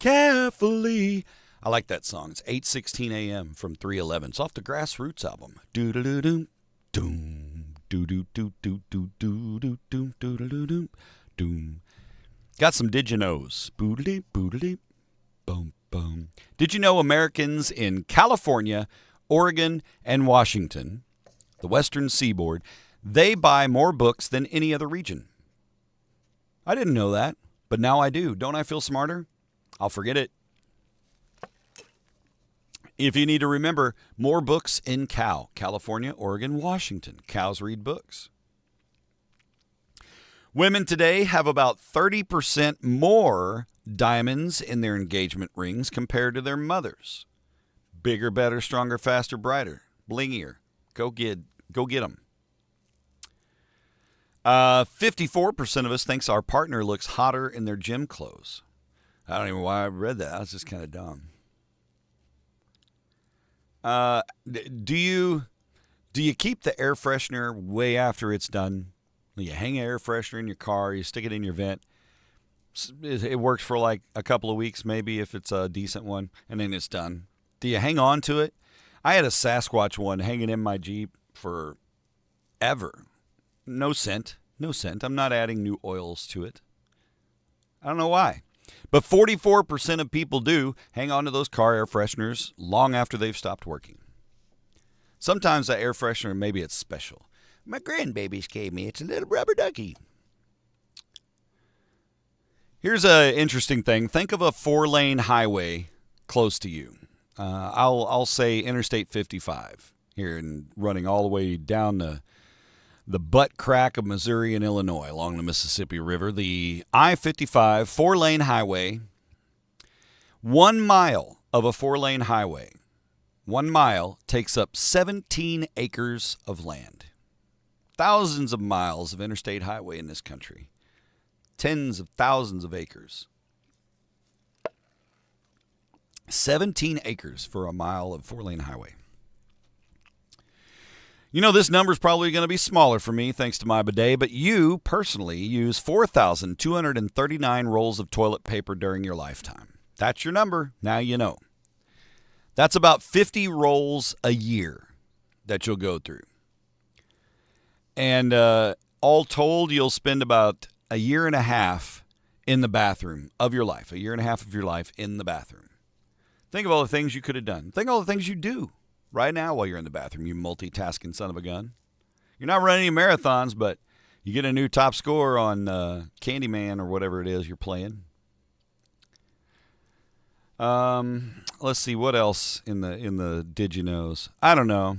carefully. I like that song. It's 8:16 a.m. from 311. It's off the Grassroots album. Doo-doo-doo-doo, doom, doo-doo-doo-doo-doo-doo-doo-doo-doo-doo, doom. Got some did you knows. Boodly, boodly, boom, boom. Did you know Americans in California, Oregon, and Washington, the Western Seaboard, they buy more books than any other region? I didn't know that. But now I do. Don't I feel smarter? I'll forget it. If you need to remember, more books in California, Oregon, Washington. Cows read books. Women today have about 30% more diamonds in their engagement rings compared to their mothers. Bigger, better, stronger, faster, brighter, blingier. Go get them. 54% of us thinks our partner looks hotter in their gym clothes. I don't even know why I read that. I was just kind of dumb. Do you keep the air freshener way after it's done? You hang an air freshener in your car, you stick it in your vent. It works for like a couple of weeks, maybe if it's a decent one, and then it's done. Do you hang on to it? I had a Sasquatch one hanging in my Jeep for ever. No scent. I'm not adding new oils to it. I don't know why. But 44% of people do hang on to those car air fresheners long after they've stopped working. Sometimes that air freshener, maybe it's special. My grandbabies gave me. It's a little rubber ducky. Here's an interesting thing. Think of a 4-lane highway close to you. I'll say Interstate 55 here and running all the way down the butt crack of Missouri and Illinois along the Mississippi River. The I-55 4-lane highway, 1 mile of a 4-lane highway, 1 mile takes up 17 acres of land. Thousands of miles of interstate highway in this country. Tens of thousands of acres. 17 acres for a mile of 4-lane highway. You know, this number is probably going to be smaller for me thanks to my bidet, but you personally use 4,239 rolls of toilet paper during your lifetime. That's your number. Now you know. That's about 50 rolls a year that you'll go through. And all told, you'll spend about a year and a half in the bathroom of your life. A year and a half of your life in the bathroom. Think of all the things you could have done. Think of all the things you do right now while you're in the bathroom, you multitasking son of a gun. You're not running any marathons, but you get a new top score on Candyman or whatever it is you're playing. Let's see, what else in the Did You Knows? I don't know.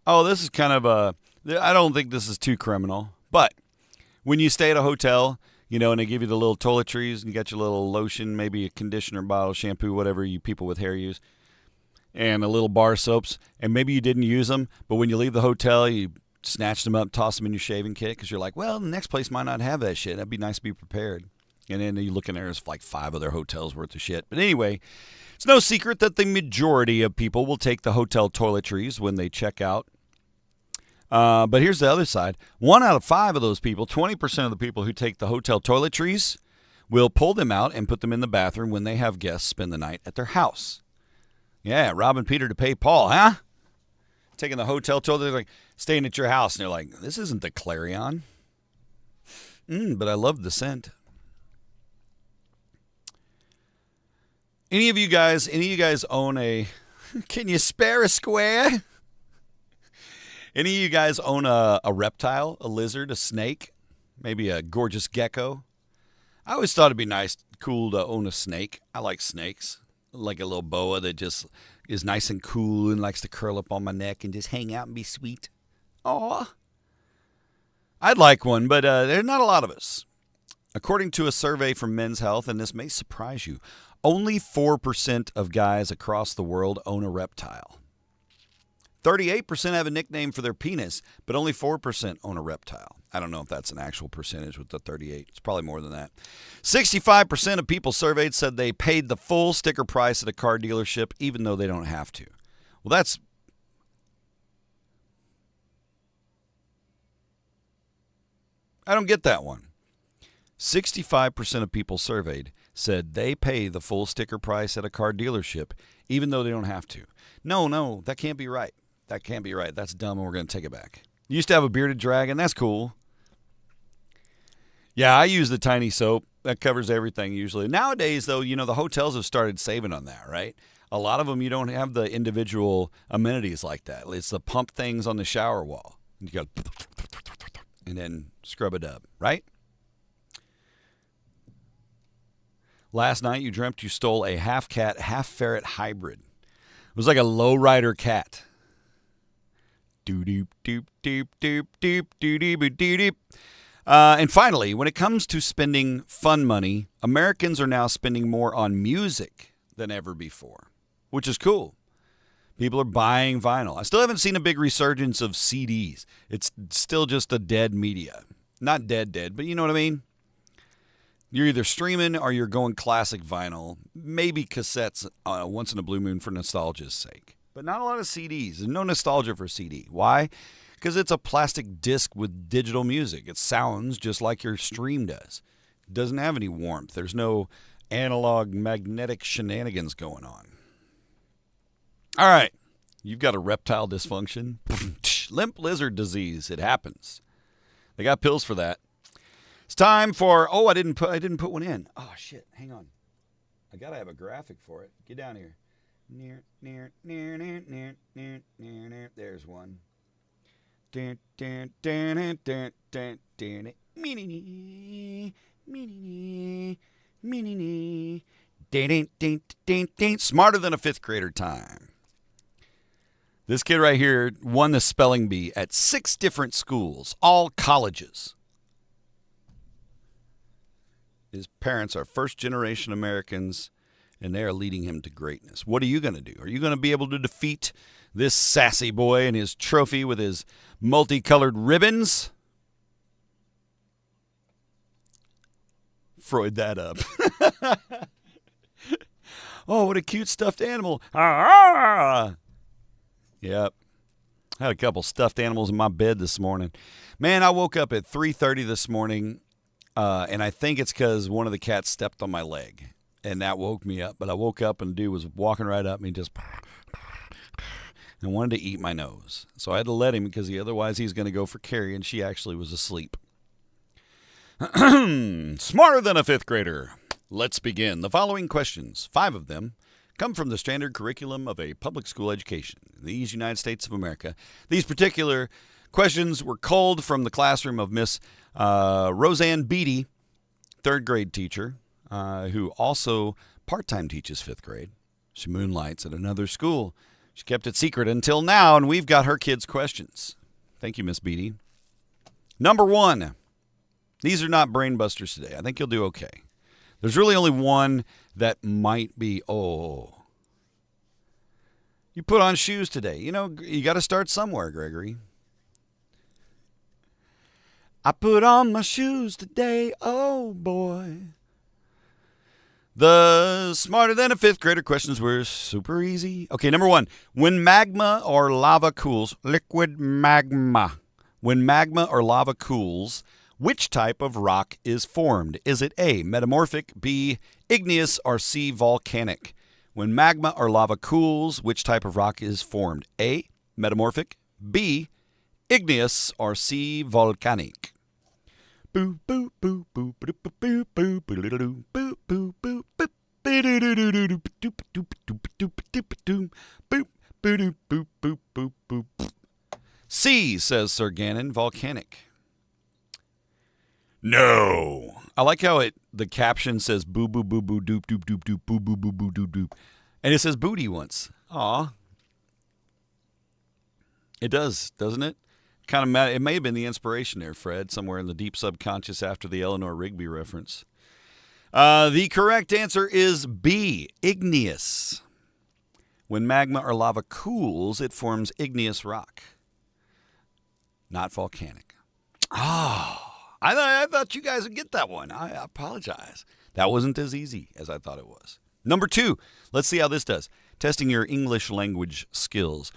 Oh, this is kind of I don't think this is too criminal, but when you stay at a hotel, you know, and they give you the little toiletries, and you got your little lotion, maybe a conditioner bottle, shampoo, whatever you people with hair use, and a little bar soaps, and maybe you didn't use them, but when you leave the hotel, you snatch them up, toss them in your shaving kit, because you're like, well, the next place might not have that shit. That'd be nice to be prepared. And then you look in there, there's like 5 other hotels worth of shit. But anyway, it's no secret that the majority of people will take the hotel toiletries when they check out. But here's the other side. 1 out of 5 of those people, 20% of the people who take the hotel toiletries, will pull them out and put them in the bathroom when they have guests spend the night at their house. Yeah, robbing Peter to pay Paul, huh? Taking the hotel toilet, like staying at your house, and they're like, this isn't the Clarion. But I love the scent. Any of you guys own a, can you spare a square? Any of you guys own a reptile, a lizard, a snake, maybe a gorgeous gecko? I always thought it'd be nice, cool to own a snake. I like snakes. like a little boa that just is nice and cool and likes to curl up on my neck and just hang out and be sweet. Aw. I'd like one, but there are not a lot of us. According to a survey from Men's Health, and this may surprise you, only 4% of guys across the world own a reptile. 38% have a nickname for their penis, but only 4% own a reptile. I don't know if that's an actual percentage with the 38. It's probably more than that. 65% of people surveyed said they paid the full sticker price at a car dealership, even though they don't have to. Well, that's... I don't get that one. 65% of people surveyed said they pay the full sticker price at a car dealership, even though they don't have to. No, that can't be right. That can't be right. That's dumb, and we're going to take it back. You used to have a bearded dragon. That's cool. Yeah, I use the tiny soap. That covers everything usually. Nowadays, though, the hotels have started saving on that, right? A lot of them, you don't have the individual amenities like that. It's the pump things on the shower wall. You got and then scrub it up, right? Last night, you dreamt you stole a half-cat, half-ferret hybrid. It was like a lowrider cat. And finally, when it comes to spending fun money, Americans are now spending more on music than ever before, which is cool. People are buying vinyl. I still haven't seen a big resurgence of CDs. It's still just a dead media. Not dead, but you know what I mean? You're either streaming or you're going classic vinyl, maybe cassettes once in a blue moon for nostalgia's sake. But not a lot of CDs. There's no nostalgia for CD. Why? Because it's a plastic disc with digital music. It sounds just like your stream does. It doesn't have any warmth. There's no analog magnetic shenanigans going on. All right. You've got a reptile dysfunction. Limp lizard disease. It happens. They got pills for that. It's time for... Oh, I didn't put one in. Oh, shit. Hang on. I got to have a graphic for it. Get down here. There's one. Smarter than a fifth grader time. This kid right here won the spelling bee at 6 different schools, all colleges. His parents are first-generation Americans, and they are leading him to greatness. What are you going to do? Are you going to be able to defeat this sassy boy and his trophy with his multicolored ribbons? Freud that up. Oh, what a cute stuffed animal. Yep. I had a couple stuffed animals in my bed this morning. Man, I woke up at 3:30 this morning, and I think it's because one of the cats stepped on my leg. And that woke me up. But I woke up and the dude was walking right up and he just and wanted to eat my nose. So I had to let him because otherwise he's going to go for Carrie, and she actually was asleep. Smarter than a fifth grader. Let's begin. The following questions, 5 of them, come from the standard curriculum of a public school education in these United States of America. These particular questions were culled from the classroom of Miss Roseanne Beatty, 3rd grade teacher, who also part-time teaches 5th grade. She moonlights at another school. She kept it secret until now, and we've got her kids' questions. Thank you, Miss Beatty. Number 1. These are not brain busters today. I think you'll do okay. There's really only one that might be, you put on shoes today. You got to start somewhere, Gregory. I put on my shoes today, oh boy. The smarter than a fifth grader questions were super easy. Okay, number 1. When magma or lava cools, liquid magma. When magma or lava cools, which type of rock is formed? Is it A, metamorphic, B, igneous, or C, volcanic? When magma or lava cools, which type of rock is formed? A, metamorphic, B, igneous, or C, volcanic? Boo boo boo boo boo boo boo boo boo boo boo boo boo. C, says Sir Gannon, volcanic. No. I like how the caption says boo boo boo boo doop doop doop doop boo boo boo boo doop doop. And it says booty once. Aw. It does, doesn't it? Kind of. It may have been the inspiration there, Fred, somewhere in the deep subconscious after the Eleanor Rigby reference. The correct answer is B, igneous. When magma or lava cools, it forms igneous rock, not volcanic. I thought you guys would get that one. I apologize. That wasn't as easy as I thought it was. Number 2, let's see how this does. Testing your English language skills.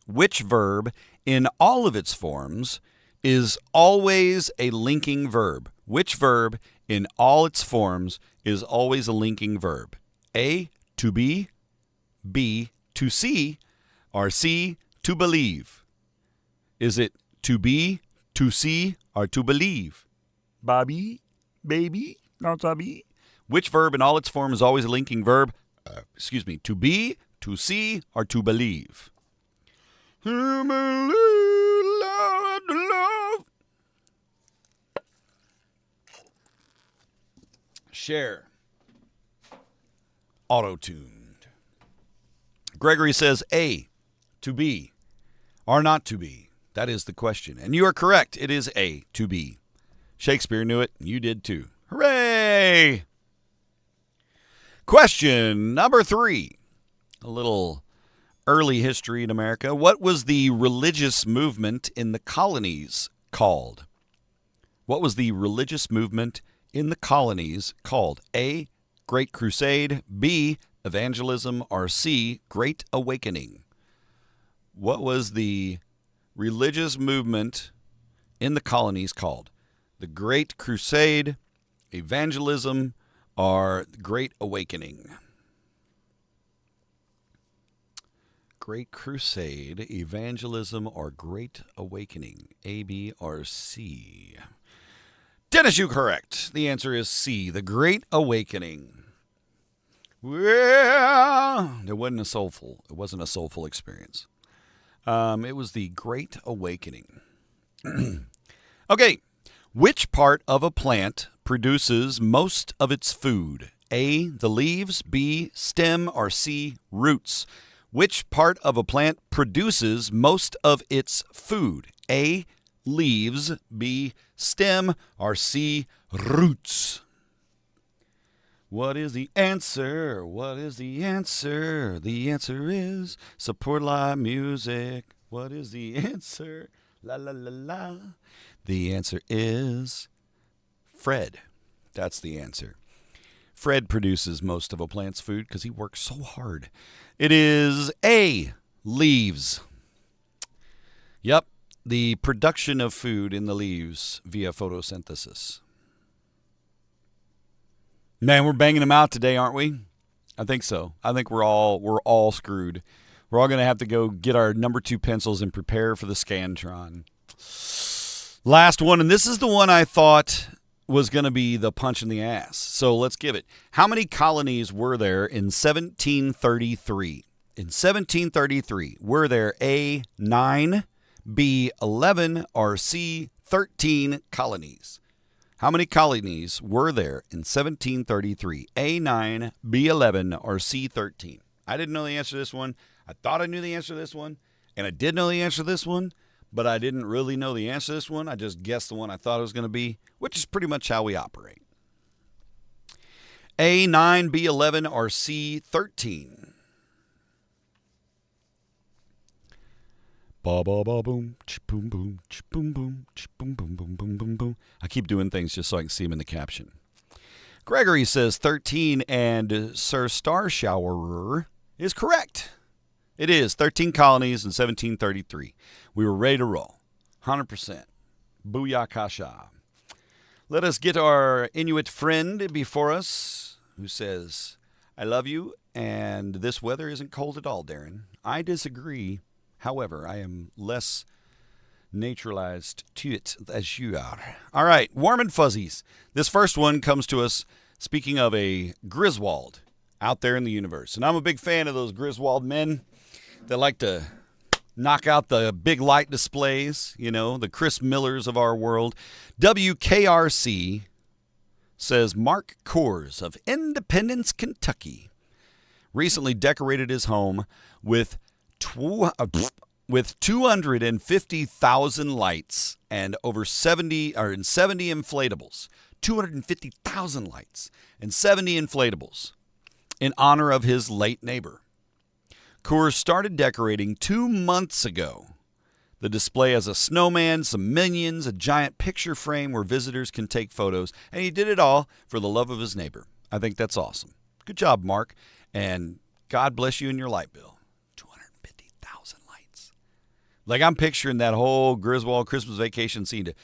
Which verb in all of its forms is always a linking verb? Which verb in all its forms is always a linking verb? A, to be, B, to see, or C, to believe? Is it to be, to see, or to believe? Bobby, baby, not Bobby. Which verb in all its forms is always a linking verb? To be, to see, or to believe? To believe, love. Share. Auto-tuned. Gregory says A, to be, or not to be. That is the question. And you are correct. It is A, to be. Shakespeare knew it. You did too. Hooray! Question number 3. A little early history in America. What was the religious movement in the colonies called? What was the religious movement in the colonies called? A, Great Crusade, B, Evangelism, or C, Great Awakening? What was the religious movement in the colonies called? The Great Crusade, Evangelism, or Great Awakening? Great Crusade, Evangelism, or Great Awakening? A, B, or C? Dennis, you correct. The answer is C, the Great Awakening. Well, it wasn't a soulful experience. It was the Great Awakening. Okay, which part of a plant produces most of its food? A, the leaves, B, stem, or C, roots? Which part of a plant produces most of its food? A, leaves, B, stem, or C, roots? What is the answer? What is the answer? The answer is support live music. What is the answer? La la la la. The answer is Fred. That's the answer. Fred produces most of a plant's food because he works so hard. It is A, leaves. Yep, the production of food in the leaves via photosynthesis. Man, we're banging them out today, aren't we? I think so. I think we're all screwed. We're all going to have to go get our number 2 pencils and prepare for the Scantron. Last one, and this is the one I thought was going to be the punch in the ass. So let's give it. How many colonies were there in 1733? In 1733, were there A, 9, B, 11, or C, 13 colonies? How many colonies were there in 1733? A, 9, B, 11, or C, 13? I didn't know the answer to this one. I thought I knew the answer to this one, and I did know the answer to this one, but I didn't really know the answer to this one. I just guessed the one I thought it was going to be, which is pretty much how we operate. A, 9, B, 11, or C, 13? Ba ba ba boom, boom boom, boom boom, boom boom boom boom boom boom. I keep doing things just so I can see them in the caption. Gregory says 13, and Sir Starshowerer is correct. It is 13 colonies in 1733. We were ready to roll. 100%. Booyakasha. Let us get our Inuit friend before us who says, I love you, and this weather isn't cold at all, Darren. I disagree. However, I am less naturalized to it as you are. All right, warm and fuzzies. This first one comes to us, speaking of a Griswold out there in the universe. And I'm a big fan of those Griswold men that like to knock out the big light displays, you know, the Chris Millers of our world. WKRC says Mark Kors of Independence, Kentucky recently decorated his home with 250,000 lights and over 70 inflatables. 250,000 lights and 70 inflatables in honor of his late neighbor. Coors started decorating 2 months ago. The display has a snowman, some minions, a giant picture frame where visitors can take photos, and he did it all for the love of his neighbor. I think that's awesome. Good job, Mark, and God bless you and your light bill. 250,000 lights. Like, I'm picturing that whole Griswold Christmas Vacation scene. They're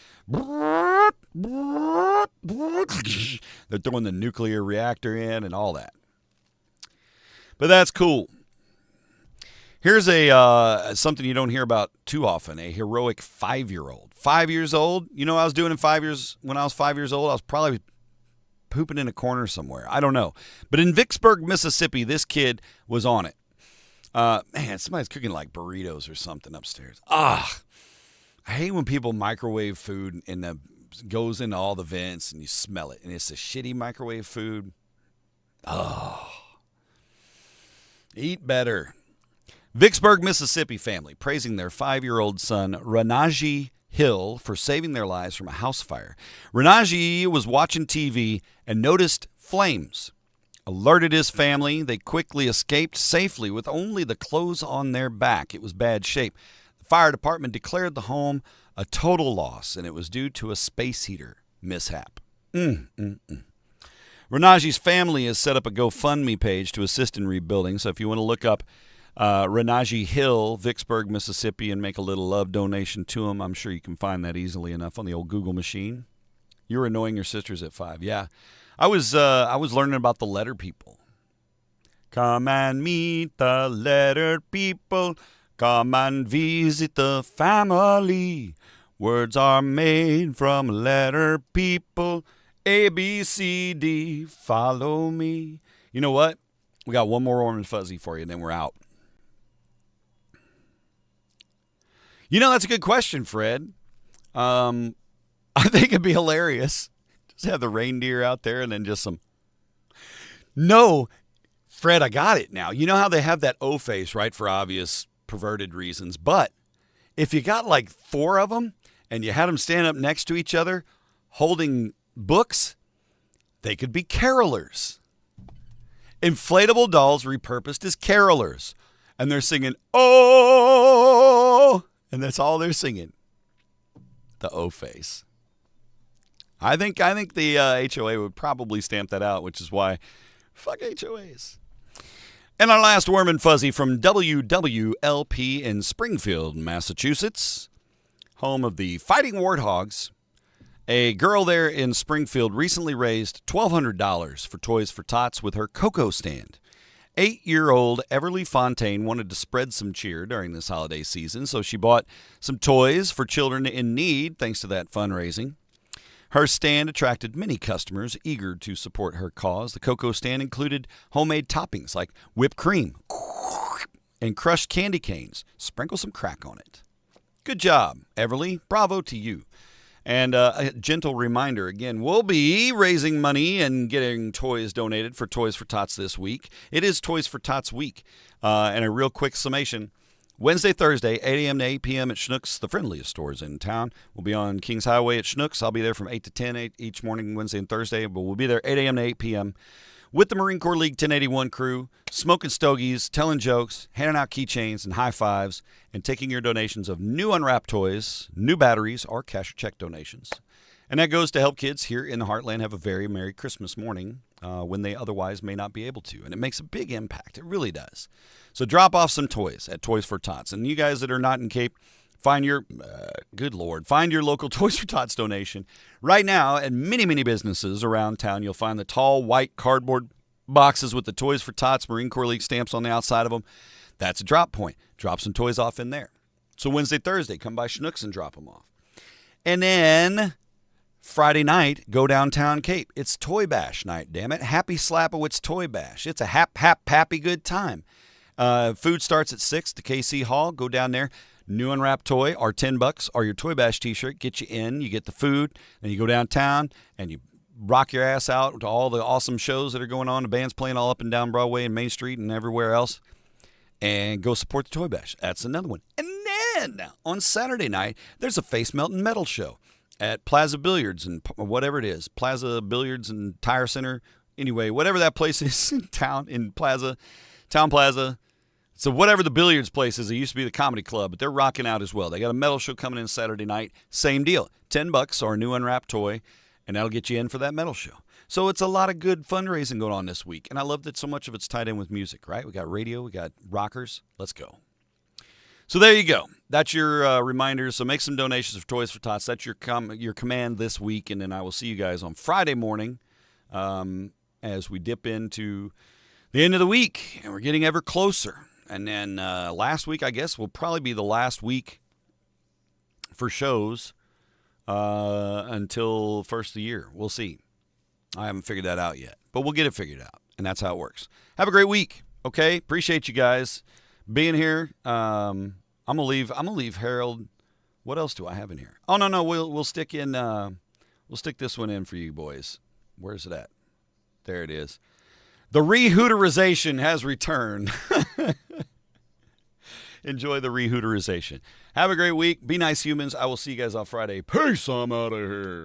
throwing the nuclear reactor in and all that. But that's cool. Here's something you don't hear about too often, a heroic 5-year-old. 5 years old? You know what I was doing in 5 years? When I was 5 years old, I was probably pooping in a corner somewhere. I don't know. But in Vicksburg, Mississippi, this kid was on it. Man, somebody's cooking like burritos or something upstairs. I hate when people microwave food and it goes into all the vents and you smell it. And it's a shitty microwave food. Eat better. Vicksburg, Mississippi family praising their 5-year-old son, Renaji Hill, for saving their lives from a house fire. Renaji was watching TV and noticed flames. Alerted his family. They quickly escaped safely with only the clothes on their back. It was bad shape. The fire department declared the home a total loss, and it was due to a space heater mishap. Renaji's family has set up a GoFundMe page to assist in rebuilding, so if you want to look up Renaji Hill, Vicksburg, Mississippi, and make a little love donation to him, I'm sure you can find that easily enough on the old Google machine. You were annoying your sisters at 5. Yeah. I was learning about the letter people. Come and meet the letter people. Come and visit the family. Words are made from letter people. A, B, C, D, follow me. You know what? We got one more warm and fuzzy for you, and then we're out. You know, that's a good question, Fred. I think it'd be hilarious. Just have the reindeer out there and then just some. No, Fred, I got it now. You know how they have that O face, right, for obvious perverted reasons. But if you got like 4 of them and you had them stand up next to each other holding books, they could be carolers. Inflatable dolls repurposed as carolers. And they're singing, oh, and that's all they're singing. The O face. I think the HOA would probably stamp that out, which is why fuck HOAs. And our last warm and fuzzy from WWLP in Springfield, Massachusetts, home of the Fighting Warthogs. A girl there in Springfield recently raised $1,200 for Toys for Tots with her cocoa stand. 8-year-old Everly Fontaine wanted to spread some cheer during this holiday season, so she bought some toys for children in need thanks to that fundraising. Her stand attracted many customers eager to support her cause. The cocoa stand included homemade toppings like whipped cream and crushed candy canes. Sprinkle some crack on it. Good job, Everly. Bravo to you. And a gentle reminder, again, we'll be raising money and getting toys donated for Toys for Tots this week. It is Toys for Tots week. And a real quick summation. Wednesday, Thursday, 8 a.m. to 8 p.m. at Schnucks, the friendliest stores in town. We'll be on Kings Highway at Schnucks. I'll be there from 8 to 10 each morning, Wednesday and Thursday. But we'll be there 8 a.m. to 8 p.m. with the Marine Corps League 1081 crew, smoking stogies, telling jokes, handing out keychains and high fives, and taking your donations of new unwrapped toys, new batteries, or cash or check donations. And that goes to help kids here in the Heartland have a very Merry Christmas morning when they otherwise may not be able to. And it makes a big impact. It really does. So drop off some toys at Toys for Tots. And you guys that are not in Cape, find your, find your local Toys for Tots donation. Right now, at many, many businesses around town, you'll find the tall white cardboard boxes with the Toys for Tots Marine Corps League stamps on the outside of them. That's a drop point. Drop some toys off in there. So Wednesday, Thursday, come by Schnucks and drop them off. And then Friday night, go downtown Cape. It's Toy Bash night, damn it. Happy Slapowitz Toy Bash. It's a happy good time. Food starts at 6 to KC Hall. Go down there. New unwrapped toy are $10 or your Toy Bash t-shirt. Get you in. You get the food. Then you go downtown and you rock your ass out to all the awesome shows that are going on. The band's playing all up and down Broadway and Main Street and everywhere else. And go support the Toy Bash. That's another one. And then on Saturday night, there's a Face Melting Metal show at Plaza Billiards and whatever it is. Plaza Billiards and Tire Center. Anyway, whatever that place is in town, Town Plaza. So whatever the billiards place is, it used to be the comedy club, but they're rocking out as well. They got a metal show coming in Saturday night. Same deal. $10 or a new unwrapped toy, and that'll get you in for that metal show. So it's a lot of good fundraising going on this week, and I love that so much of it's tied in with music, right? We got radio, we got rockers. Let's go. So there you go. That's your reminder. So make some donations for Toys for Tots. That's your command this week, and then I will see you guys on Friday morning as we dip into the end of the week, and we're getting ever closer. And then last week, I guess, will probably be the last week for shows until first of the year. We'll see. I haven't figured that out yet, but we'll get it figured out, and that's how it works. Have a great week, okay? Appreciate you guys being here. I'm gonna leave Harold. What else do I have in here? Oh no, we'll stick in. We'll stick this one in for you boys. Where's it at? There it is. The re-hooterization has returned. Enjoy the re-hooterization. Have a great week. Be nice humans. I will see you guys on Friday. Peace. I'm out of here.